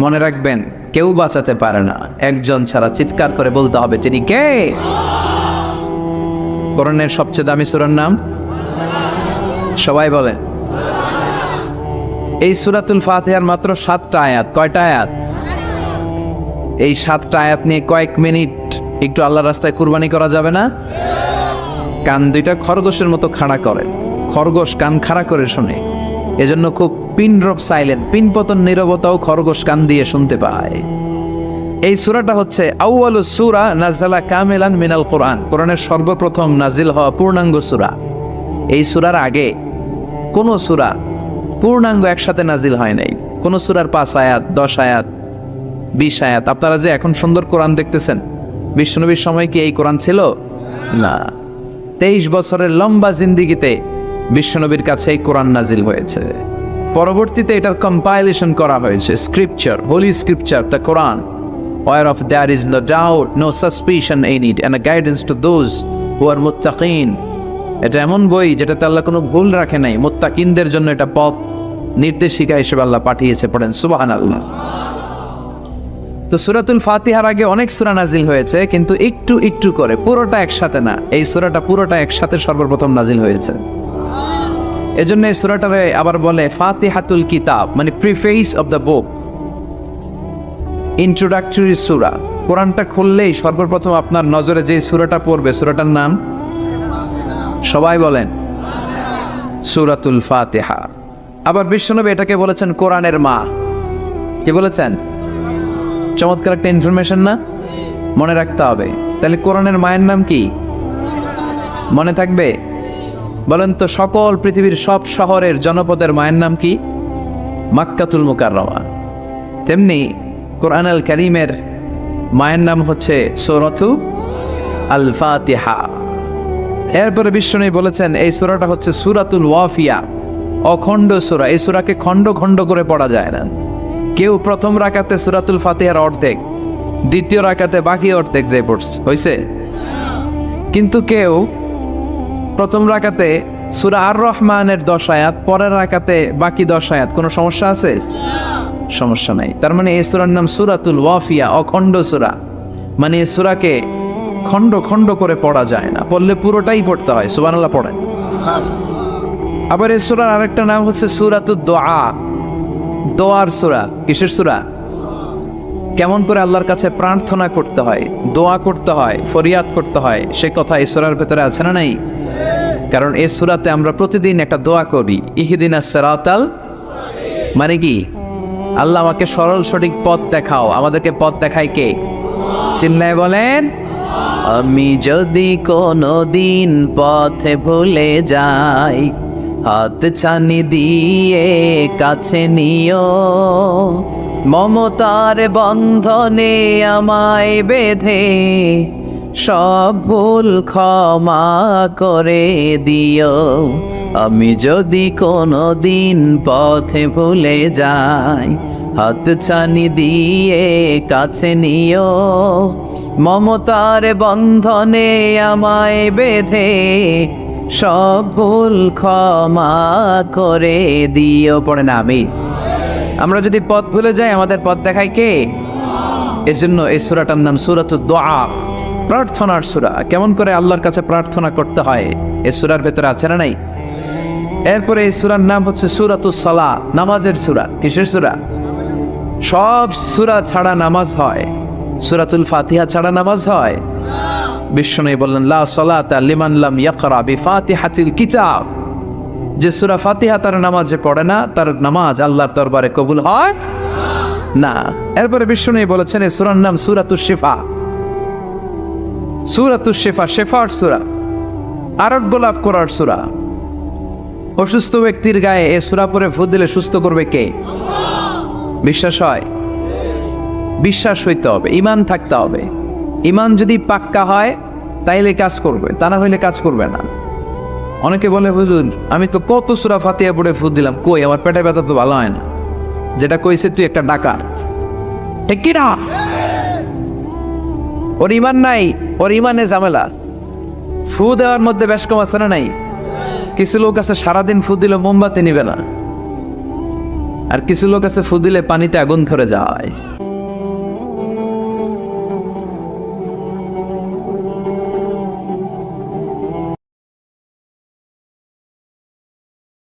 মনে রাখবেন, কেউ বাঁচাতে পারে না, একজন ছাড়া। চিৎকার করে বলতে হবে তিনি কে। কোরআনের সবচেয়ে দামি সূরার নাম সবাই বলেন। এই সূরাতুল ফাতিহার মাত্র 7টা আয়াত। কয়টা আয়াত? এই 7টা আয়াত নিয়ে কয়েক মিনিট একটু আল্লাহর রাস্তায় কুরবানি করা যাবে না? কান দুইটা খরগোশের মতো খাড়া করে, খরগোশ কান খাড়া করে শোনে, এজন্য খুব পিন ড্রপ সাইলেন্ট, পিন পতন নীরবতাও খরগোশ কান দিয়ে শুনতে পায়। এই সূরাটা হচ্ছে আউয়ালু সূরা নাযালা কামিলান মিনাল কোরআন, কোরআনের সর্বপ্রথম নাজিল হওয়া পূর্ণাঙ্গ সূরা। এই সূরার আগে কোন সূরা পূর্ণাঙ্গ একসাথে নাজিল হয় নাই। কোন সূরার 5 আয়াত, 10 আয়াত, 20 আয়াত। আপনারা যে এখন সুন্দর কোরআন দেখতেছেন, বিশ্বনবীর সময় কি এই কোরআন ছিল? না। 23 বছরের লম্বা জিন্দিগিতে বিশ্বনবীর কাছে এই কোরআন নাজিল হয়েছে। পরবর্তীতে এটার কম্পাইলেশন করা হয়েছে, scripture, holy scripture, the Quran, whereof there is no doubt, no suspicion in it, and a guidance to those who are muttaqin. এটা এমন বই যেটাতে আল্লাহ কোনো ভুল রাখে নাই, মুত্তাকিনদের জন্য এটা পথ নির্দেশিকা হিসেবে আল্লাহ পাঠিয়েছে। পড়েন সুবহানাল্লাহ। তো সূরাতুল ফাতিহার আগে অনেক সূরা নাজিল হয়েছে, কিন্তু একটু একটু করে, পুরোটা একসাথে না। এই সূরাটা পুরোটা একসাথে সর্বপ্রথম নাজিল হয়েছে। এজন্য এই সূরাটারে আবার বলে ফাতিহাতুল কিতাব, মানে preface of the book, introductory সূরা। কোরআনটা খুললেই সর্বপ্রথম আপনার নজরে যে সূরাটা পড়বে, সূরাটার নাম সবাই বলেন সূরাতুল ফাতিহা। আবার বিশ্বনবী এটাকে বলেছেন কোরআনের মা। কি বলেছেন? চমৎকার একটা ইনফরমেশন না? মনে রাখতে হবে। তাহলে কোরআনের মায়ের নাম কি? মনে থাকবে? বলেন তো, সকল পৃথিবীর সব শহরের জনপদের মায়ের নাম কি? মাক্কাতুল মুকাররমা। তেমনি কোরআন আল কারীমের মায়ের নাম হচ্ছে সূরাতু আল ফাতিহা। এরপরে বিশ্বনবী বলেছেন এই সূরাটা হচ্ছে সূরাতুল ওয়াফিয়া, অখণ্ড সূরা। এই সূরাকে খণ্ড খণ্ড করে পড়া যায় না। কেউ প্রথম রাকাতে সূরাতুল ফাতিহার অর্ধেক, দ্বিতীয় রাকাতে বাকি অর্ধেক যে পড়ছে হইছে। কিন্তু কেউ প্রথম রাকাতে সূরা আর রহমানের 10 আয়াত, পরের রাকাতে বাকি 10 আয়াত। কোনো সমস্যা আছে? সমস্যা নাই। তার মানে এই সূরার নাম সূরাতুল ওয়াফিয়া, অখণ্ড সূরা। মানে এই সূরাকে খণ্ড খণ্ড করে পড়া যায় না, পড়লে পুরোটাই পড়তে হয়। সুবহানাল্লাহ পড়েন। আবার এই সূরার আরেকটা নাম হচ্ছে সূরাতুদ দুআ, দোয়ার সূরা। কিসের সূরা? কেমন করে আল্লাহর কাছে প্রার্থনা করতে হয়, দোয়া করতে হয়, ফরিয়াদ করতে হয়, সে কথা এই সূরার ভেতরে আছে না নাই? কারণ এই সূরাতে আমরা প্রতিদিন একটা দোয়া করি, ইহদিনাস সিরাতাল, মানে কি? আল্লাহ আমাকে সরল সঠিক পথ দেখাও। আমাদেরকে পথ দেখায় কে? চিল্লায় বলেন। আমি যদি কোনো দিন পথে ভুলে যাই, হাত ছানি দিয়ে কাছে নিও, মমতার বন্ধনে আমায় বেঁধে সব ভুল ক্ষমা করে দিও। আমি যদি কোনো দিন পথে ভুলে যাই, হাত ছানি দিয়ে কাছে নিও, মমতার বন্ধনে আমায় বেঁধে সব ভুল ক্ষমা করে দিও। পড়ে না আমি। আমরা যদি পথ ভুলে যাই, আমাদের পথ দেখায় কে? এজন্য এই সূরাটার নাম সূরাতুদ দুআ, প্রার্থনার সূরা। কেমন করে আল্লাহর কাছে প্রার্থনা করতে হয় এই সূরার ভেতরে আছে না নাই? এরপরে এই সূরার নাম হচ্ছে সূরাতুস সালাহ, নামাজের সূরা। কিসের সূরা? সব সূরা ছাড়া নামাজ হয়, সূরাতুল ফাতিহা ছাড়া নামাজ হয়? বিশ্বনবী বললেন লা সালাতা লিমান লাম ইয়াকরা বিফাতিহাতিল কিতাব। যে সূরা ফাতিহা তার নামাজে পড়ে না, তার নামাজ আল্লাহর দরবারে কবুল হয় না। এরপরে বিষ্ণু বলেছেন এই সূরার নাম সূরাতুশ শিফা। সূরাতুশ শিফা, শেফার সূরা, আরোগ্য লাভ করার সূরা। অসুস্থ ব্যক্তির গায়ে এই সূরা পড়ে ফু দিলে সুস্থ করবে কে? বিশ্বাস হয়? বিশ্বাস হইতে হবে, ঈমান থাকতে হবে। ঈমান যদি পাক্কা হয় তাইলে কাজ করবে, তা না হইলে কাজ করবে না। অনেকে বলে হুজুর আমি তো কত সূরা ফাতিহা পড়ে ফু দিলাম, কই আমার পেটে ব্যথা তো ভালো হয় না। যেটা কইছে তুই একটা ডাকাত, ঠিক কি না? ওর ঈমান নাই, ওর ঈমানে ঝামেলা। ফু দেওয়ার মধ্যে বেশ কম আছে না নাই? কিছু লোক আছে সারাদিন ফু দিলে মোমবাতি নিবে না, আর কিছু লোক আছে ফু দিলে পানিতে আগুন ধরে যায়।